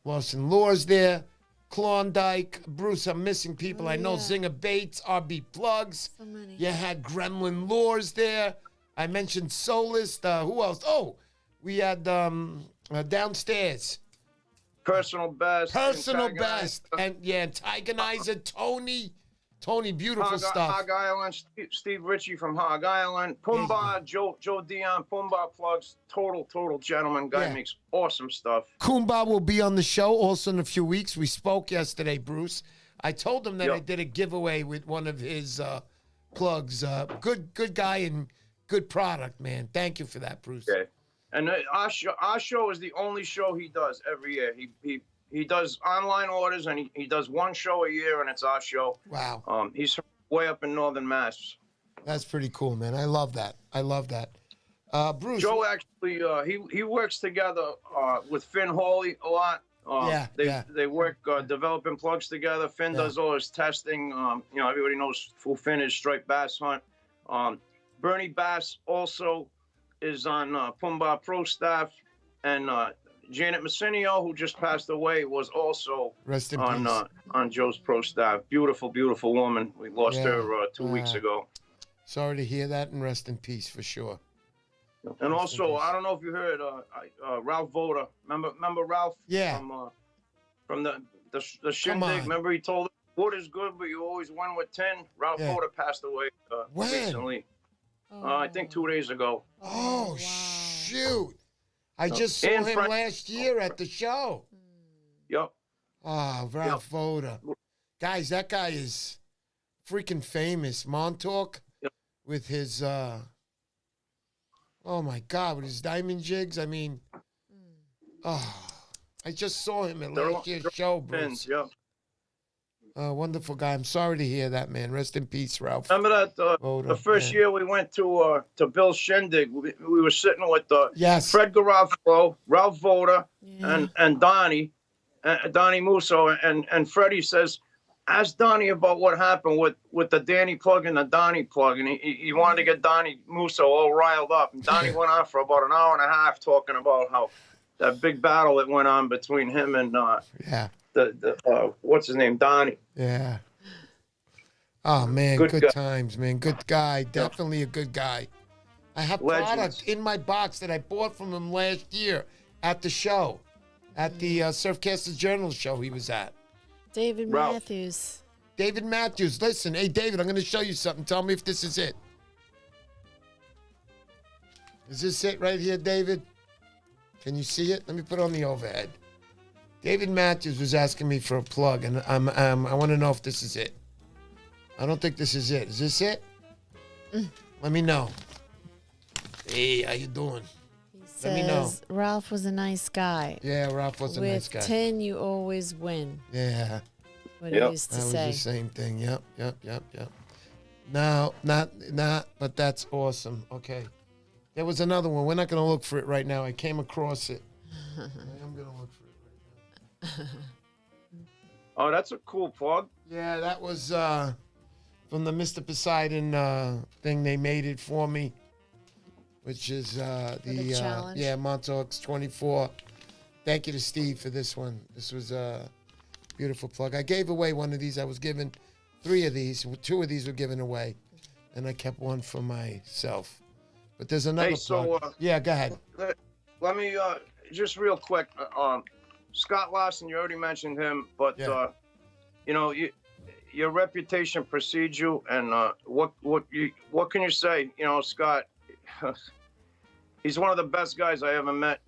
Lawson Lures there, Klondike, Bruce, I'm missing people. I know Zinger Baits, RB Plugs. So many. You had Gremlin Lures there. I mentioned Solist. Who else? Oh, we had downstairs. Personal Best. And Antagonizer, Tony, beautiful stuff. Hog Island, Steve Ritchie from Hog Island. Pumbaa, Joe Dion, Pumbaa Plugs. Total gentleman. Guy makes awesome stuff. Pumbaa will be on the show also in a few weeks. We spoke yesterday, Bruce. I told him that I did a giveaway with one of his plugs. Good guy and good product, man. Thank you for that, Bruce. Okay. And our show is the only show he does every year. He does online orders, and he does one show a year, and it's our show. Wow. He's way up in Northern Mass. That's pretty cool, man. I love that. Bruce. Joe actually, he works together with Finn Hawley a lot. They work developing plugs together. Finn does all his testing. Everybody knows who Finn is, Striped Bass Hunt. Bernie Bass also is on Pumbaa Pro staff, and Janet Messinio, who just passed away, was also on Joe's pro staff. Beautiful woman. We lost her 2 weeks ago. Sorry to hear that, and rest in peace for sure. And also, I don't know if you heard Ralph Voda. Remember Ralph? Yeah. From the shindig. Remember he told us, wood is good, but you always win with 10. Ralph Voda passed away recently. I think 2 days ago. Oh, shoot. I just saw him last year at the show. Yep. Oh, Ralph Voda. Guys, that guy is freaking famous. Montauk with his, oh my God, with his diamond jigs. I mean, I just saw him at last year's show, Bruce. Wonderful guy. I'm sorry to hear that, man. Rest in peace, Ralph. Remember that the first year we went to Bill's Shindig, we were sitting with Fred Garofalo, Ralph Voda, and Donnie Musso, and Freddie says, ask Donnie about what happened with the Danny plug and the Donnie plug, and he wanted to get Donnie Musso all riled up, and Donnie went on for about an hour and a half talking about how that big battle that went on between him and the what's his name, Donnie. Yeah. Oh man, good times, man. Good guy, definitely a good guy. I have Legends. product in my box that I bought from him last year at the show, at the Surfcasters Journal show he was at. David Ralph. Matthews. David Matthews, listen. Hey, David, I'm going to show you something. Tell me if this is it. Is this it right here, David? Can you see it? Let me put it on the overhead. David Matthews was asking me for a plug, and I want to know if this is it. I don't think this is it. Is this it? Let me know. Hey, how you doing? He Let me know. says, Ralph was a nice guy. Yeah, Ralph was a nice guy. With 10, you always win. Yeah. What Yep. he used to That was say. the same thing. Yep. No, not, but that's awesome. Okay. There was another one. We're not going to look for it right now. I came across it. I am going to look for it right now. Oh, that's a cool plug. Yeah, that was from the Mr. Poseidon thing. They made it for me, which is the challenge? Yeah, Montauk's 24. Thank you to Steve for this one. This was a beautiful plug. I gave away one of these. I was given 3 of these. 2 of these were given away, and I kept one for myself. But there's another Hey, so, plug. Yeah, go ahead. Let me just real quick. Scott Larson, you already mentioned him, but Yeah. you know, your reputation precedes you, and what can you say? You know, Scott, he's one of the best guys I ever met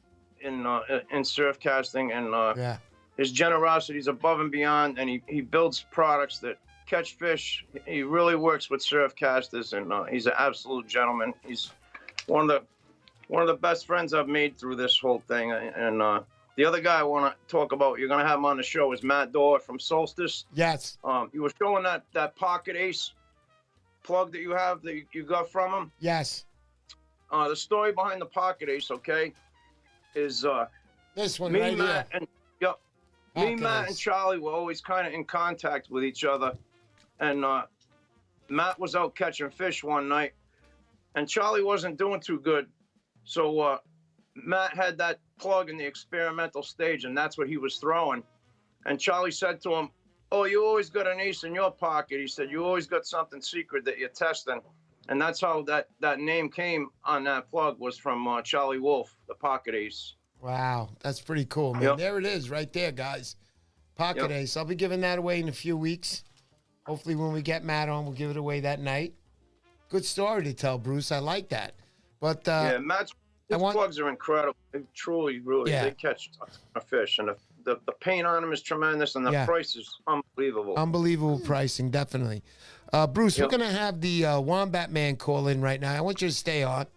in surfcasting, and Yeah. his generosity is above and beyond, and he builds products that catch fish. He really works with surfcasters, and he's an absolute gentleman. He's one of the best friends I've made through this whole thing. And the other guy I want to talk about, you're gonna have him on the show, is Matt Dorr from Solstice. Yes. You were showing that Pocket Ace plug that you have that you got from him. Yes. The story behind the Pocket Ace, okay, is This one me, right Matt, here. and yep, me, Pocket Matt, Ace. and Charlie were always kind of in contact with each other. And Matt was out catching fish one night, and Charlie wasn't doing too good. So Matt had that plug in the experimental stage, and that's what he was throwing. And Charlie said to him, "Oh, you always got an ace in your pocket." He said, "You always got something secret that you're testing." And that's how that name came on that plug, was from Charlie Wolf, the Pocket Ace. Wow, that's pretty cool, man. Yep. There it is right there, guys. Pocket Yep. Ace. I'll be giving that away in a few weeks. Hopefully when we get Matt on, we'll give it away that night. Good story to tell, Bruce. I like that. But Yeah, Matt's plugs are incredible. They truly, really, Yeah. they catch a ton of fish. And the paint on them is tremendous, and the Yeah. price is unbelievable. unbelievable pricing, definitely. Bruce, Yep. we're going to have the Wombat man call in right now. I want you to stay on.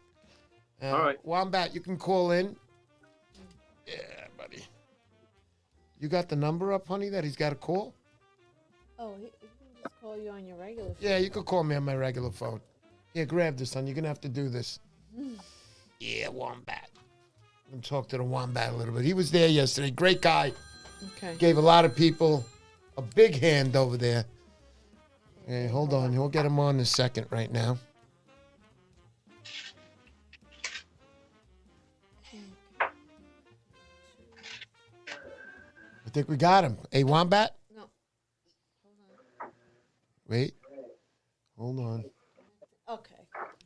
All right. Wombat, you can call in. Yeah, buddy. You got the number up, honey, that he's got to call? Oh, he can just call you on your regular phone. Yeah, you could call me on my regular phone. Here, grab this, son. You're going to have to do this. Yeah, Wombat. I'm talk to the Wombat a little bit. He was there yesterday. Great guy. Okay. Gave a lot of people a big hand over there. Hey, hold on. We'll get him on in a second right now. I think we got him. Hey, Wombat? No. Wait. Hold on. Okay.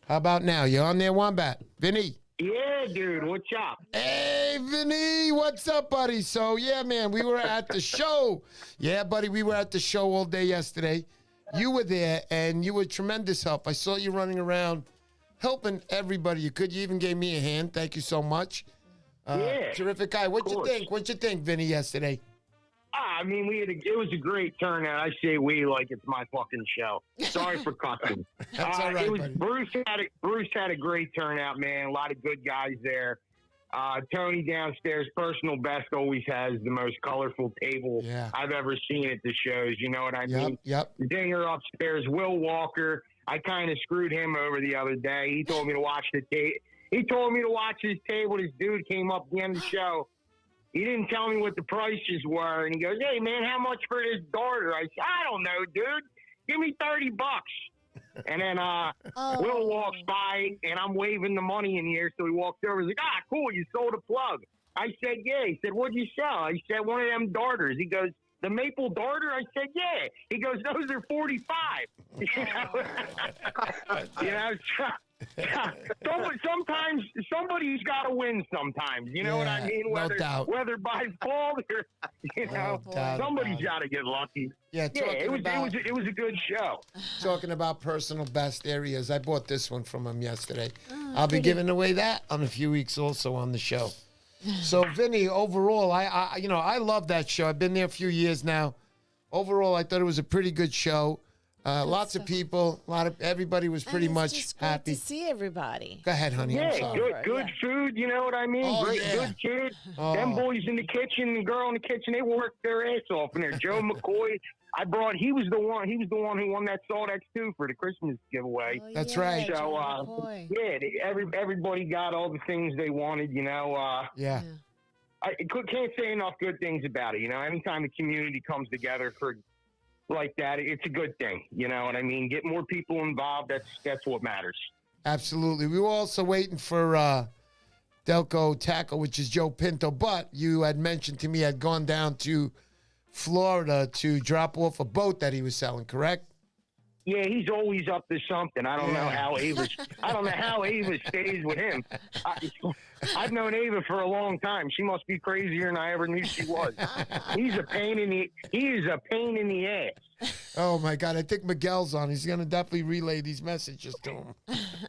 How about now? You on there, Wombat? Vinny? Yeah, dude, what's up? Hey, Vinny, what's up, buddy? So, yeah, man, we were at the show. Yeah, buddy, we were at the show all day yesterday. You were there, and you were tremendous help. I saw you running around helping everybody you could. You even gave me a hand. Thank you so much. Yeah, Terrific guy. What'd you course. think? What'd you think, Vinny, yesterday? I mean, it was a great turnout. I say we like it's my fucking show. Sorry for cussing. That's all right, it was, buddy. Bruce had a great turnout, man. A lot of good guys there. Tony downstairs, personal best, always has the most colorful table Yeah. I've ever seen at the shows. You know what I mean? Yep. Dinger upstairs, Will Walker. I kind of screwed him over the other day. He told me to watch the tape. He told me to watch his table. This dude came up at the end of the show. He didn't tell me what the prices were. And he goes, "Hey, man, how much for this darter?" I said, "I don't know, dude. Give me $30." And then Will walks by, and I'm waving the money in the air. So he walked over. He's like, "Ah, cool, you sold a plug." I said, "Yeah." He said, "What'd you sell?" I said, "One of them darters." He goes, "The maple darter?" I said, "Yeah." He goes, "Those are 45." You know, Sometimes somebody's got to win. Sometimes, you know what I mean. No doubt. Whether by fault or somebody's got to get lucky. Yeah, it was a good show. Talking about personal best areas, I bought this one from him yesterday. I'll be pretty. giving away that on a few weeks also on the show. So, Vinny, overall, I love that show. I've been there a few years now. Overall, I thought it was a pretty good show. Lots of people, everybody was pretty much just happy. Great to see everybody. Go ahead, honey. I'm Yeah, sorry. good food. You know what I mean? Oh, Great, yeah. good kid. Oh. Them boys in the kitchen, the girl in the kitchen, they worked their ass off in there. Joe McCoy, he was the one who won that Saldex too for the Christmas giveaway. Oh, That's yeah, right. So, Joe McCoy. everybody got all the things they wanted. You know. Yeah. I can't say enough good things about it. You know, anytime the community comes together for like that, it's a good thing. You know what I mean? Get more people involved. That's what matters. Absolutely. We were also waiting for Delco Tackle, which is Joe Pinto, but you had mentioned to me had gone down to Florida to drop off a boat that he was selling, correct? Yeah, he's always up to something. I don't know how Ava stays with him. I've known Ava for a long time. She must be crazier than I ever knew she was. He is a pain in the ass. Oh my God! I think Miguel's on. He's gonna definitely relay these messages to him.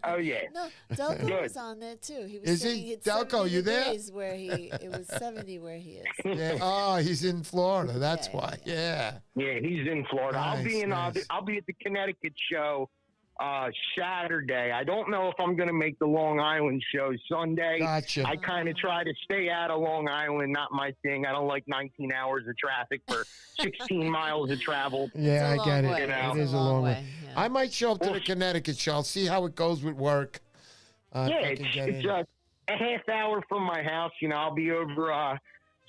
Oh yeah. No, Delco Good. was on there too. He was Is saying he? it's Delco, 70 you there? degrees where it was 70 where he is. Yeah. Oh, he's in Florida. That's Yeah, why. Yeah. Yeah, he's in Florida. Nice. I'll be at the Connecticut show Saturday. I don't know if I'm going to make the Long Island show Sunday. Gotcha. I kind of try to stay out of Long Island. Not my thing. I don't like 19 hours of traffic for 16 miles of travel. Yeah, It's a I get long it. way. You know? It is a long way. Yeah. I might show up to the Connecticut show. I'll see how it goes with work. If I Yeah, can get it's in. a half hour from my house. You know, I'll be over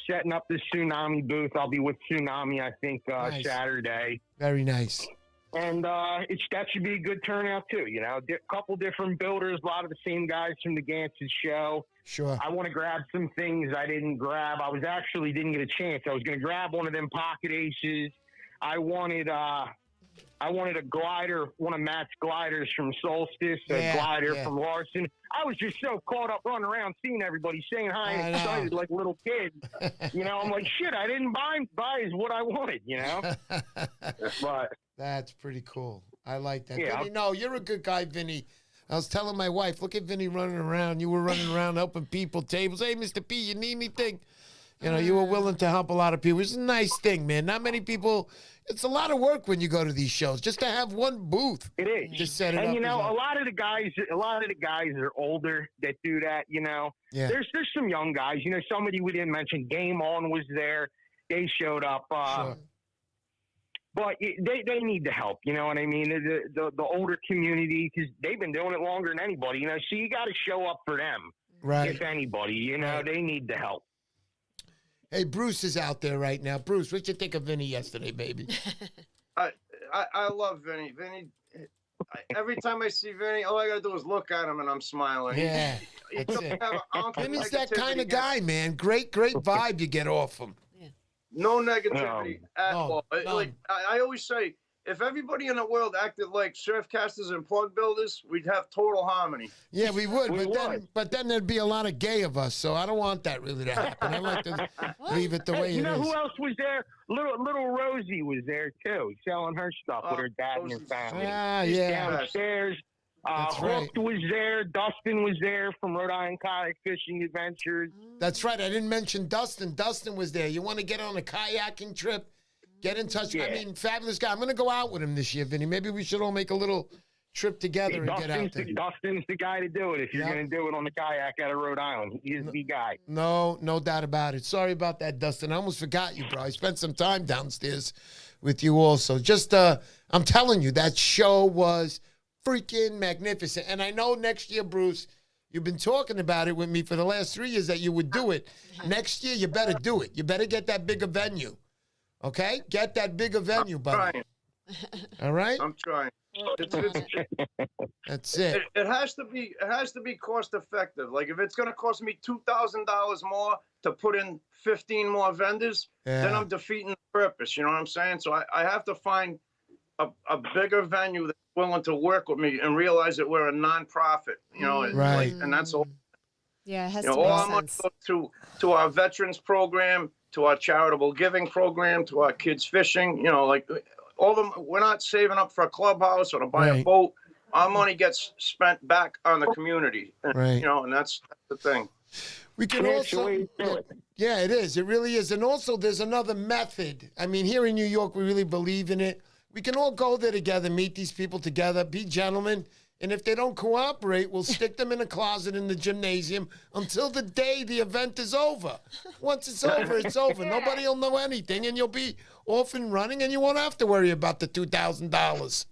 setting up the Tsunami booth. I'll be with Tsunami, I think, Nice. Saturday. Very nice. And that should be a good turnout, too. You know, a couple different builders, a lot of the same guys from the Gansett show. Sure. I want to grab some things I didn't grab. Didn't get a chance. I was going to grab one of them pocket aces. I wanted a glider, one of Matt's gliders from Solstice, a glider from Larson. I was just so caught up running around seeing everybody saying hi and excited like a little kid. You know, I'm like, shit, I didn't buy is what I wanted, you know? But That's pretty cool. I like that. Yeah. Vinny, no, you're a good guy, Vinny. I was telling my wife, look at Vinny running around. You were running around helping people, tables. Hey, Mr. P, you need anything? You know, you were willing to help a lot of people. It's a nice thing, man. Not many people. It's a lot of work when you go to these shows. Just to have one booth. it is. Just set it up. And you know, as a lot of the guys are older that do that, you know. Yeah. There's some young guys. You know, somebody we didn't mention, Game On was there. They showed up. Sure. But they need the help, you know what I mean? The older community, because they've been doing it longer than anybody, you know. So you got to show up for them, Right. if anybody, you know. Right. They need the help. Hey, Bruce is out there right now. Bruce, what'd you think of Vinny yesterday, baby? I love Vinny. Every time I see Vinny, all I gotta do is look at him and I'm smiling. Yeah, He that's doesn't it. have an ounce of Vinny's that negativity kind of against- guy, man. Great vibe you get off him. No negativity at all. none. Like I always say, if everybody in the world acted like surfcasters and plug builders, we'd have total harmony. Yeah, we would, We but then there'd be a lot of gay of us, so I don't want that really to happen. I like to leave it the way You it know is. who else was there? Little Rosie was there, too, selling her stuff with her dad and her Rosie's- family. Ah, yeah. Downstairs. That's right. Hooked was there. Dustin was there from Rhode Island Kayak Fishing Adventures. That's right. I didn't mention Dustin. Dustin was there. You want to get on a kayaking trip? Get in touch. Yeah. I mean, fabulous guy. I'm going to go out with him this year, Vinny. Maybe we should all make a little trip together and get out there. Dustin's the guy to do it if you're Yep. going to do it on the kayak out of Rhode Island. He is the guy. No doubt about it. Sorry about that, Dustin. I almost forgot you, bro. I spent some time downstairs with you also. Just, I'm telling you, that show was freaking magnificent. And I know next year, Bruce, you've been talking about it with me for the last 3 years that you would do it. Next year, you better do it. You better get that bigger venue. Okay? Get that bigger venue, buddy. Trying. All right? I'm trying. That's it. It has to be cost effective. Like if it's gonna cost me $2,000 more to put in 15 more vendors, then Yeah. I'm defeating the purpose. You know what I'm saying? So I have to find a bigger venue that's willing to work with me and realize that we're a nonprofit, you know, and, Right. and that's all. Yeah, it has You know, to all make our money sense. goes to our veterans program, to our charitable giving program, to our kids fishing. You know, like all them. We're not saving up for a clubhouse or to buy a Right. boat. Our money gets spent back on the community. And, Right. You know, and that's the thing. We can That's the also, way to do it. yeah, it is. It really is. And also, there's another method. I mean, here in New York, we really believe in it. We can all go there together, meet these people together, be gentlemen. And if they don't cooperate, we'll stick them in a closet in the gymnasium until the day the event is over. Once it's over, it's over. Nobody will know anything, and you'll be off and running, and you won't have to worry about the $2,000.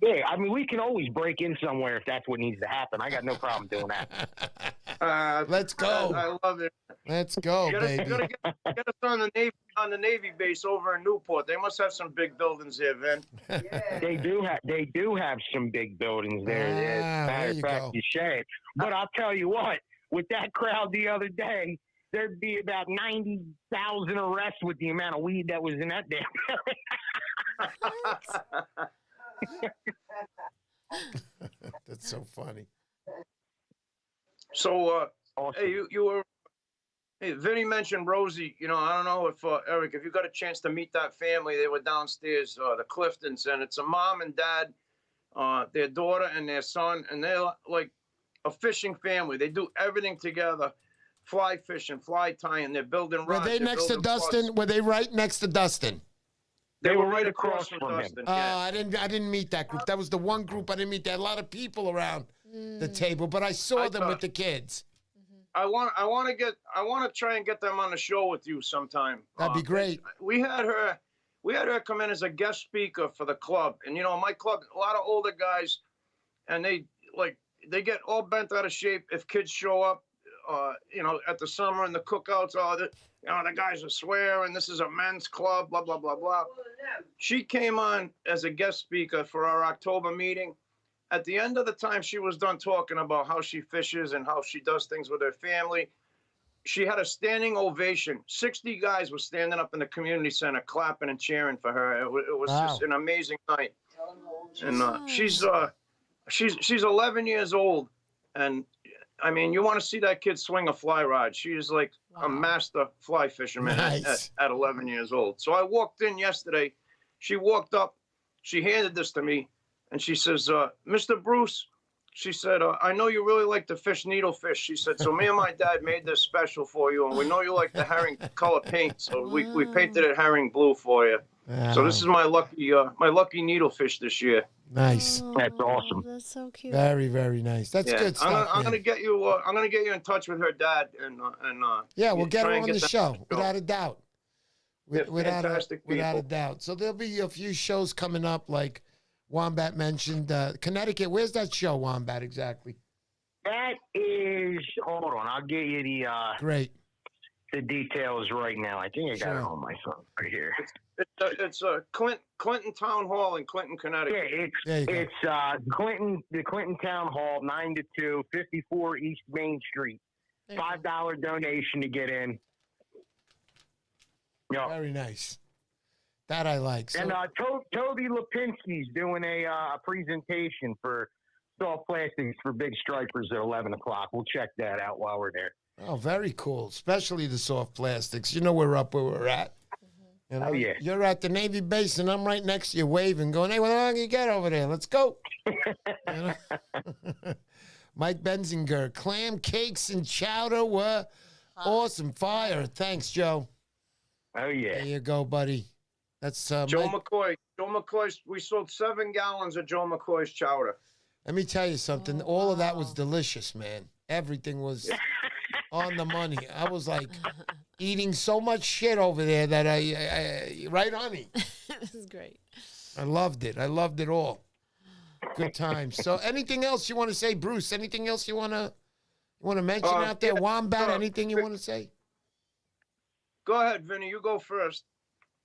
Yeah, I mean, we can always break in somewhere if that's what needs to happen. I got no problem doing that. Let's go. I love it. Let's go, You gotta, baby. you gotta get us on the Navy base over in Newport. They must have some big buildings there, Vin. They do have some big buildings there. Ah, Matter there of you fact, go. you say it. But I'll tell you what, with that crowd the other day, there'd be about 90,000 arrests with the amount of weed that was in that damn That's so funny. So, Awesome. hey, you were. Hey, Vinny mentioned Rosie. You know, I don't know if Eric, if you got a chance to meet that family, they were downstairs, the Cliftons, and it's a mom and dad, their daughter and their son, and they're like a fishing family. They do everything together, fly fishing, fly tying. They're building Were rods. they they're next to building plugs. Dustin? Were they right next to Dustin? They were right across from from him. Dustin. Oh, Yeah. I didn't meet that group. That was the one group I didn't meet. There had a lot of people around the table, but I saw I them thought- with the kids. I want to try and get them on the show with you sometime. That'd be great. We had her come in as a guest speaker for the club, and you know, my club, a lot of older guys, and they get all bent out of shape if kids show up, you know, at the summer and the cookouts. The guys are swearing. This is a men's club. Blah blah blah blah. She came on as a guest speaker for our October meeting. At the end of the time, she was done talking about how she fishes and how she does things with her family. She had a standing ovation. 60 guys were standing up in the community center, clapping and cheering for her. It was Wow. just an amazing night. And she's 11 years old, and I mean, you want to see that kid swing a fly rod. She is like a master fly fisherman Nice. at 11 years old. So I walked in yesterday. She walked up. She handed this to me. And she says, Mr. Bruce, she said, I know you really like to fish needlefish. She said, so me and my dad made this special for you. And we know you like the herring color paint. So we painted it herring blue for you. So this is my lucky needlefish this year. Nice. That's awesome. That's so cute. Very, very nice. That's good stuff. I'm man. gonna get you. I'm gonna get you in touch with her dad and Yeah, we'll get her try and on the that show, without a doubt. Yeah, Without fantastic a people. doubt. So there'll be a few shows coming up, like Wombat mentioned. Connecticut, where's that show, Wombat, exactly? That is, hold on, I'll get you Great. the details right now. I think I got Sure. it on my phone right here. It's Clinton Town Hall in Clinton, Yeah, Connecticut. There you go. it's the Clinton Town Hall, 9 to 2, 54 East Main Street. $5 donation to get in. Yeah. Very nice. That I like. So, And Toby Lipinski's doing a presentation for soft plastics for big stripers at 11 o'clock. We'll check that out while we're there. oh, very cool. Especially the soft plastics. You know we're up where we're at. You know, Oh, yeah. You're at the Navy base, and I'm right next to you waving, going, hey, what long you get over there? Let's go. You know? Mike Benzinger, clam cakes and chowder were awesome. Fire. Thanks, Joe. Oh, yeah. There you go, buddy. That's Joe Mike. McCoy. Joe McCoy's. We sold 7 gallons of Joe McCoy's chowder. Let me tell you something. Oh, All of that wow. was delicious, man. Everything was on the money. I was like eating so much shit over there that I right, honey? This is great. I loved it. I loved it all. Good times. So, anything else you want to say, Bruce? Anything else you want to mention out there? Yeah, Wombat? Anything you want to say? Go ahead, Vinny. You go first.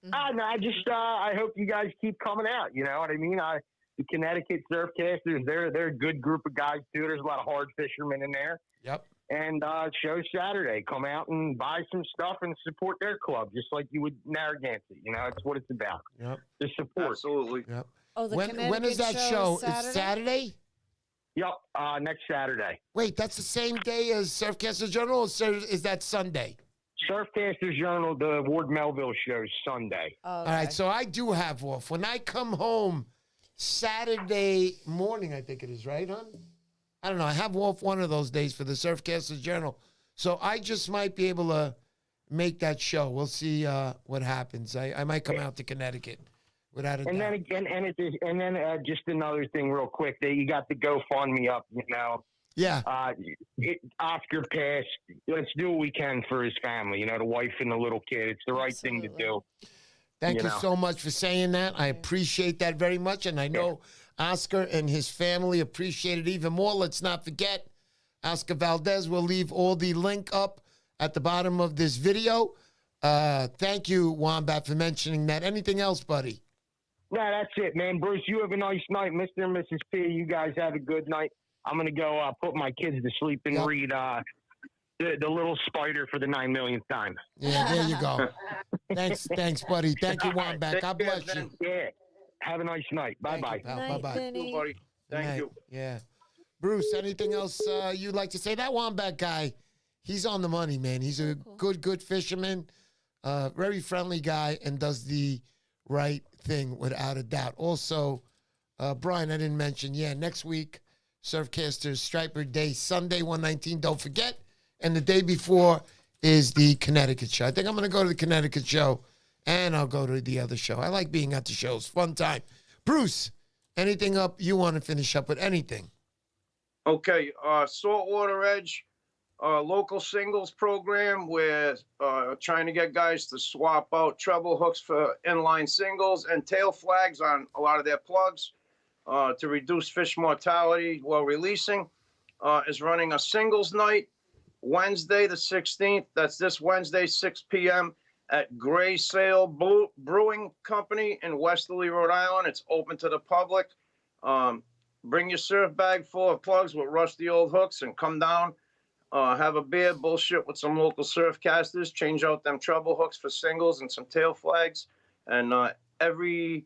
No, I just I hope you guys keep coming out. You know what I mean? The Connecticut Surfcasters, they're a good group of guys too. There's a lot of hard fishermen in there, Yep. And show's Saturday. Come out and buy some stuff and support their club, just like you would Narragansett. That's what it's about. Yep. The support. Absolutely. Yep. Oh, the When is that show? It's Saturday? Yep, next Saturday. Wait, that's the same day as Surfcasters Journal, or is that Sunday? Surfcasters Journal, the Ward Melville show's Sunday. Oh, okay. All right, so I do have off. When I come home Saturday morning, I think it is, right, hon? I don't know. I have off one of those days for the Surfcasters Journal. So I just might be able to make that show. We'll see what happens. I might come out to Connecticut. Without a doubt. Then again, just another thing, real quick. That you got the GoFundMe up. Yeah. Oscar passed. Let's do what we can for his family. The wife and the little kid. It's the right thing to do. Thank you so much for saying that. I appreciate that very much, and I know Oscar and his family appreciate it even more. Let's not forget, Oscar Valdez will leave all the link up at the bottom of this video. Thank you, Wombat, for mentioning that. Anything else, buddy? No, that's it, man. Bruce, you have a nice night. Mr. and Mrs. P, you guys have a good night. I'm going to go put my kids to sleep and read the Little Spider for the 9 millionth time. Yeah, there you go. Thanks, buddy. Thank you, Wombat. God bless you. Yeah. Have a nice night. Bye-bye. Bye-bye. Buddy. Thank you. Yeah. Bruce, anything else you'd like to say? That Wombat guy, he's on the money, man. He's a good fisherman, very friendly guy, and does the right thing without a doubt. Also, Brian, I didn't mention, next week, Surfcasters Striper Day, Sunday, 119. Don't forget. And the day before is the Connecticut show. I think I'm going to go to the Connecticut show, and I'll go to the other show. I like being at the shows. Fun time. Bruce, anything up you want to finish up with? Anything? Okay. Saltwater Edge, local singles program. We're trying to get guys to swap out treble hooks for inline singles and tail flags on a lot of their plugs to reduce fish mortality while releasing. Is running a singles night Wednesday the 16th. That's this Wednesday, 6 p.m. at Gray Sail Brewing Company in Westerly, Rhode Island. It's open to the public. Bring your surf bag full of plugs with rusty old hooks and come down. Have a beer, bullshit with some local surf casters, change out them treble hooks for singles and some tail flags. And every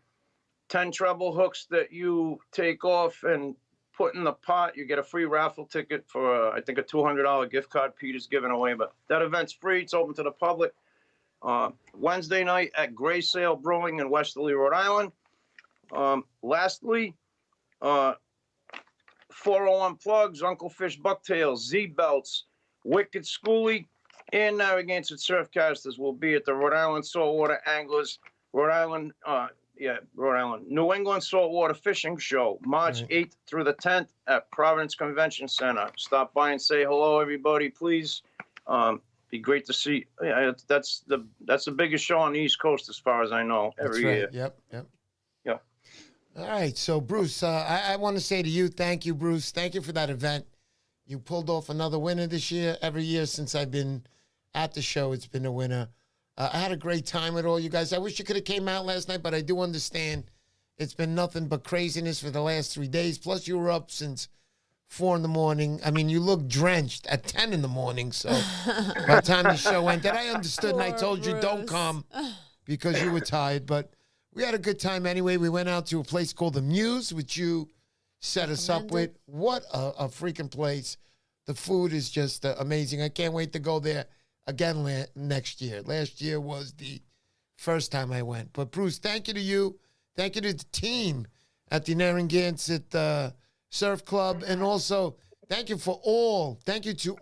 10 treble hooks that you take off and put in the pot, you get a free raffle ticket for, I think, a $200 gift card Peter's giving away. But that event's free. It's open to the public. Wednesday night at Gray Sail Brewing in Westerly, Rhode Island. Lastly, 401 Plugs, Uncle Fish Bucktails, Z-Belts, Wicked Schoolie, and Narragansett Surfcasters will be at the Rhode Island Saltwater Anglers, Rhode Island, New England Saltwater Fishing Show, March 8th through the 10th at Providence Convention Center. Stop by and say hello, everybody, please. Be great to see. Yeah, that's the biggest show on the East Coast, as far as I know, every year. Yep. Yeah. All right, so Bruce, I want to say to you, thank you, Bruce. Thank you for that event. You pulled off another winner this year. Every year since I've been at the show, it's been a winner. I had a great time with all you guys. I wish you could have came out last night, but I do understand it's been nothing but craziness for the last 3 days. Plus, you were up since 4 in the morning. I mean, you look drenched at 10 in the morning. So by the time the show ended, I understood and I told you don't come because you were tired. But we had a good time anyway. We went out to a place called The Muse, which you set us up with. What a freaking place. The food is just amazing. I can't wait to go there again next year. Last year was the first time I went. But, Bruce, thank you to you. Thank you to the team at the Narragansett Surf Club. And also, thank you to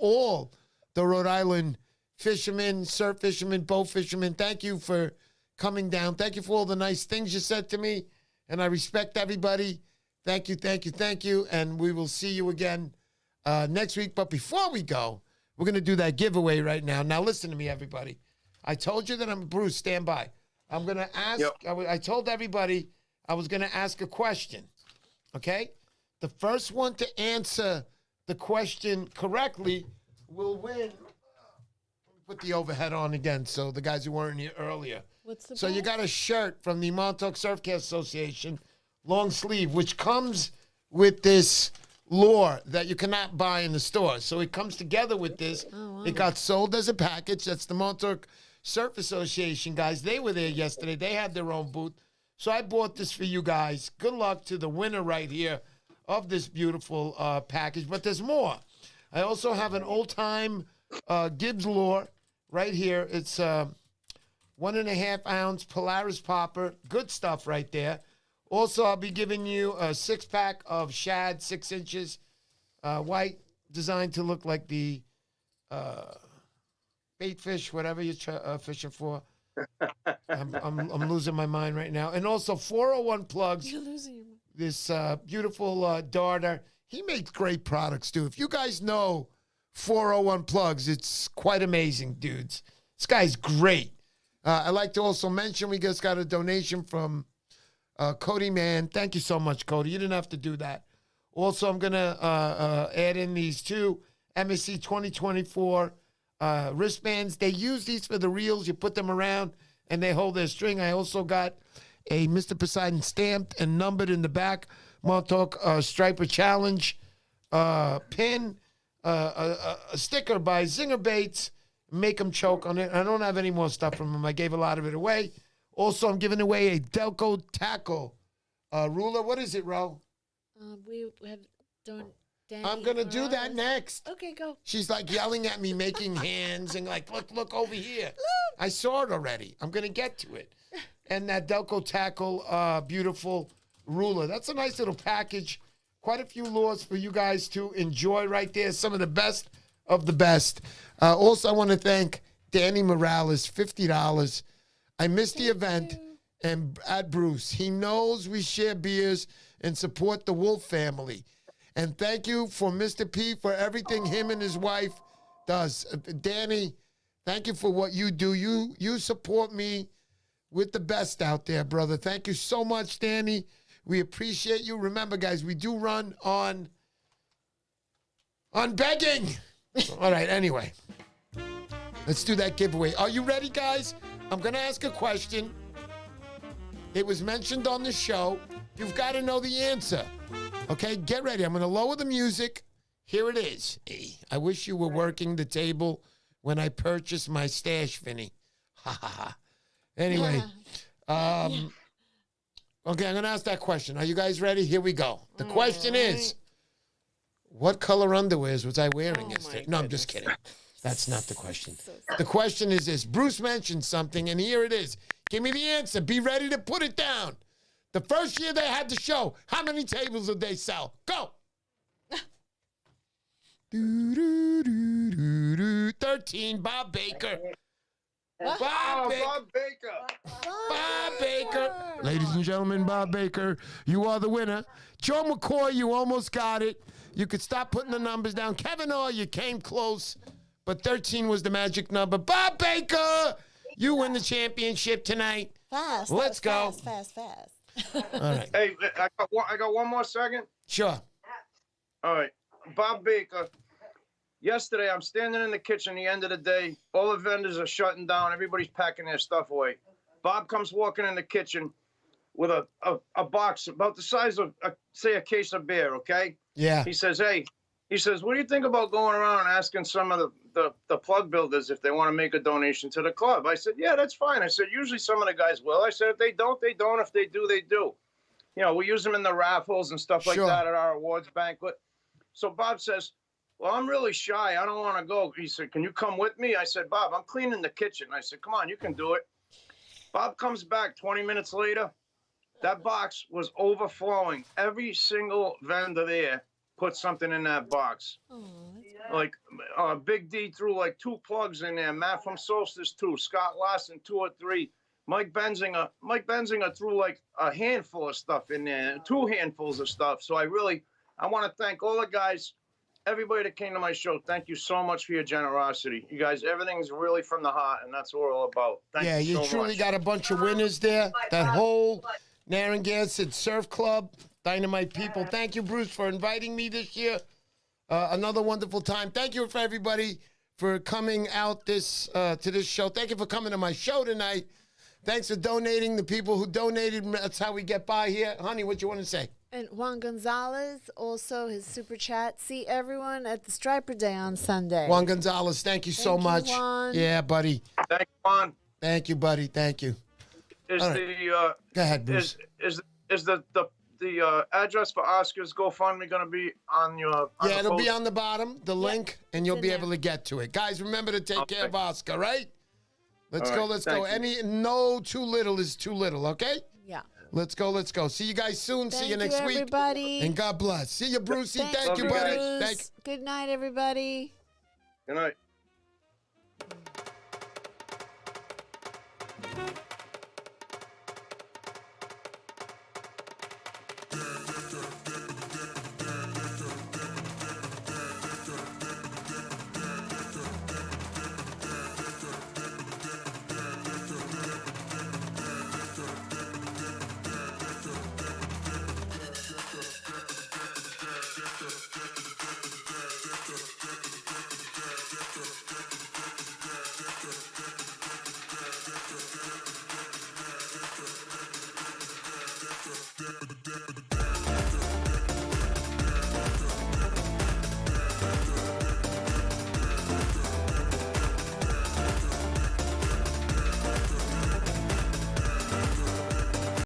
all the Rhode Island fishermen, surf fishermen, boat fishermen. Thank you for coming down. Thank you for all the nice things you said to me. And I respect everybody. Thank you. And we will see you again next week. But before we go, we're going to do that giveaway right now. Now, listen to me, everybody. I told you that I'm Bruce. Stand by. I'm going to ask. Yep. I told everybody I was going to ask a question. Okay? The first one to answer the question correctly will win. Let me put the overhead on again so the guys who weren't here earlier. So you got a shirt from the Montauk Surfcast Association, long sleeve, which comes with this lure that you cannot buy in the store. So it comes together with this. Oh, wow. It got sold as a package. That's the Montauk Surf Association guys. They were there yesterday. They had their own booth. So I bought this for you guys. Good luck to the winner right here of this beautiful package. But there's more. I also have an old-time Gibbs lure right here. It's 1.5 ounce Polaris popper. Good stuff right there. Also, I'll be giving you a 6-pack of shad, 6 inches, white, designed to look like the bait fish, whatever you're fishing for. I'm losing my mind right now. And also 401 plugs. You're losing your mind. This beautiful darter. He makes great products, too. If you guys know 401 plugs, it's quite amazing, dudes. This guy's great. I'd like to also mention we just got a donation from Cody Mann. Thank you so much, Cody. You didn't have to do that. Also, I'm going to add in these two MSC 2024 wristbands. They use these for the reels. You put them around, and they hold their string. I also got a Mr. Poseidon stamped and numbered in the back Montauk Striper Challenge pin, a sticker by Zinger Baits. Make them choke on it. I don't have any more stuff from them. I gave a lot of it away. Also, I'm giving away a Delco tackle ruler. What is it, Ro? We have done. I'm going to do that next. Okay, go. She's like yelling at me, making hands, and like, look over here. I saw it already. I'm going to get to it. And that Delco tackle, beautiful ruler. That's a nice little package. Quite a few lures for you guys to enjoy right there. Some of the best of the best. Also, I want to thank Danny Morales, $50. I missed the event and at Bruce. He knows we share beers and support the Wolf family. And thank you for Mr. P for everything him and his wife does. Danny, thank you for what you do. You support me with the best out there, brother. Thank you so much, Danny. We appreciate you. Remember, guys, we do run on begging. All right, anyway. Let's do that giveaway. Are you ready, guys? I'm going to ask a question. It was mentioned on the show. You've got to know the answer. Okay, get ready. I'm going to lower the music. Here it is. Hey, I wish you were working the table when I purchased my stash, Vinny. Ha, ha, ha. Anyway, okay, I'm going to ask that question. Are you guys ready? Here we go. The question is, what color underwears was I wearing yesterday? No, I'm just kidding. That's not the question. The question is this. Bruce mentioned something, and here it is. Give me the answer. Be ready to put it down. The first year they had the show, how many tables did they sell? Go. 13, Bob Baker. Bob Baker. Ladies and gentlemen, Bob Baker, you are the winner. Joe McCoy, you almost got it. You could stop putting the numbers down. Kevin Orr, you came close, but 13 was the magic number. Bob Baker, you win the championship tonight. Fast. Let's go. Fast. All right. Hey, I got one more second. Sure. All right. Bob Baker. Yesterday, I'm standing in the kitchen the end of the day. All the vendors are shutting down. Everybody's packing their stuff away. Bob comes walking in the kitchen with a box about the size of, say, a case of beer, okay? Yeah. He says, hey, what do you think about going around and asking some of the plug builders if they want to make a donation to the club? I said, yeah, that's fine. I said, usually some of the guys will. I said, if they don't, they don't. If they do, they do. You know, we use them in the raffles and stuff like that at our awards banquet. So Bob says, well, I'm really shy. I don't want to go. He said, can you come with me? I said, Bob, I'm cleaning the kitchen. I said, come on, you can do it. Bob comes back 20 minutes later. That box was overflowing. Every single vendor there put something in that box. Like Big D threw like 2 plugs in there. Matt from Solstice 2. Scott Larson 2 or 3. Mike Benzinger threw like a handful of stuff in there. 2 handfuls of stuff. So I want to thank all the guys. Everybody that came to my show, thank you so much for your generosity. You guys, everything's really from the heart, and that's what we're all about. Thank you so much. Truly got a bunch of winners there. That whole Narragansett Surf Club, dynamite people. Thank you, Bruce, for inviting me this year. Another wonderful time. Thank you for everybody for coming out to this show. Thank you for coming to my show tonight. Thanks for donating. The people who donated, that's how we get by here. Honey, what you want to say? And Juan Gonzalez, also his super chat. See everyone at the Striper Day on Sunday. Juan Gonzalez, thank you so Thank you, much. Juan. Yeah, buddy. Thank you, Juan. Thank you, buddy. Thank you. Is All right. the Go ahead, Bruce. is the address for Oscar's GoFundMe going to be on your? On Yeah, the it'll be post? on the bottom, the link, and you'll in be there. able to get to it. Guys, remember to take care Okay. of Oscar, right? Let's All go, right, let's go. thank you. No too little is too little, okay? Yeah. Let's go, let's go. See you guys soon. See you next week. Everybody. And God bless. See you, Brucey. Thank Love you, you buddy. guys. Thank Good night, everybody. Good night.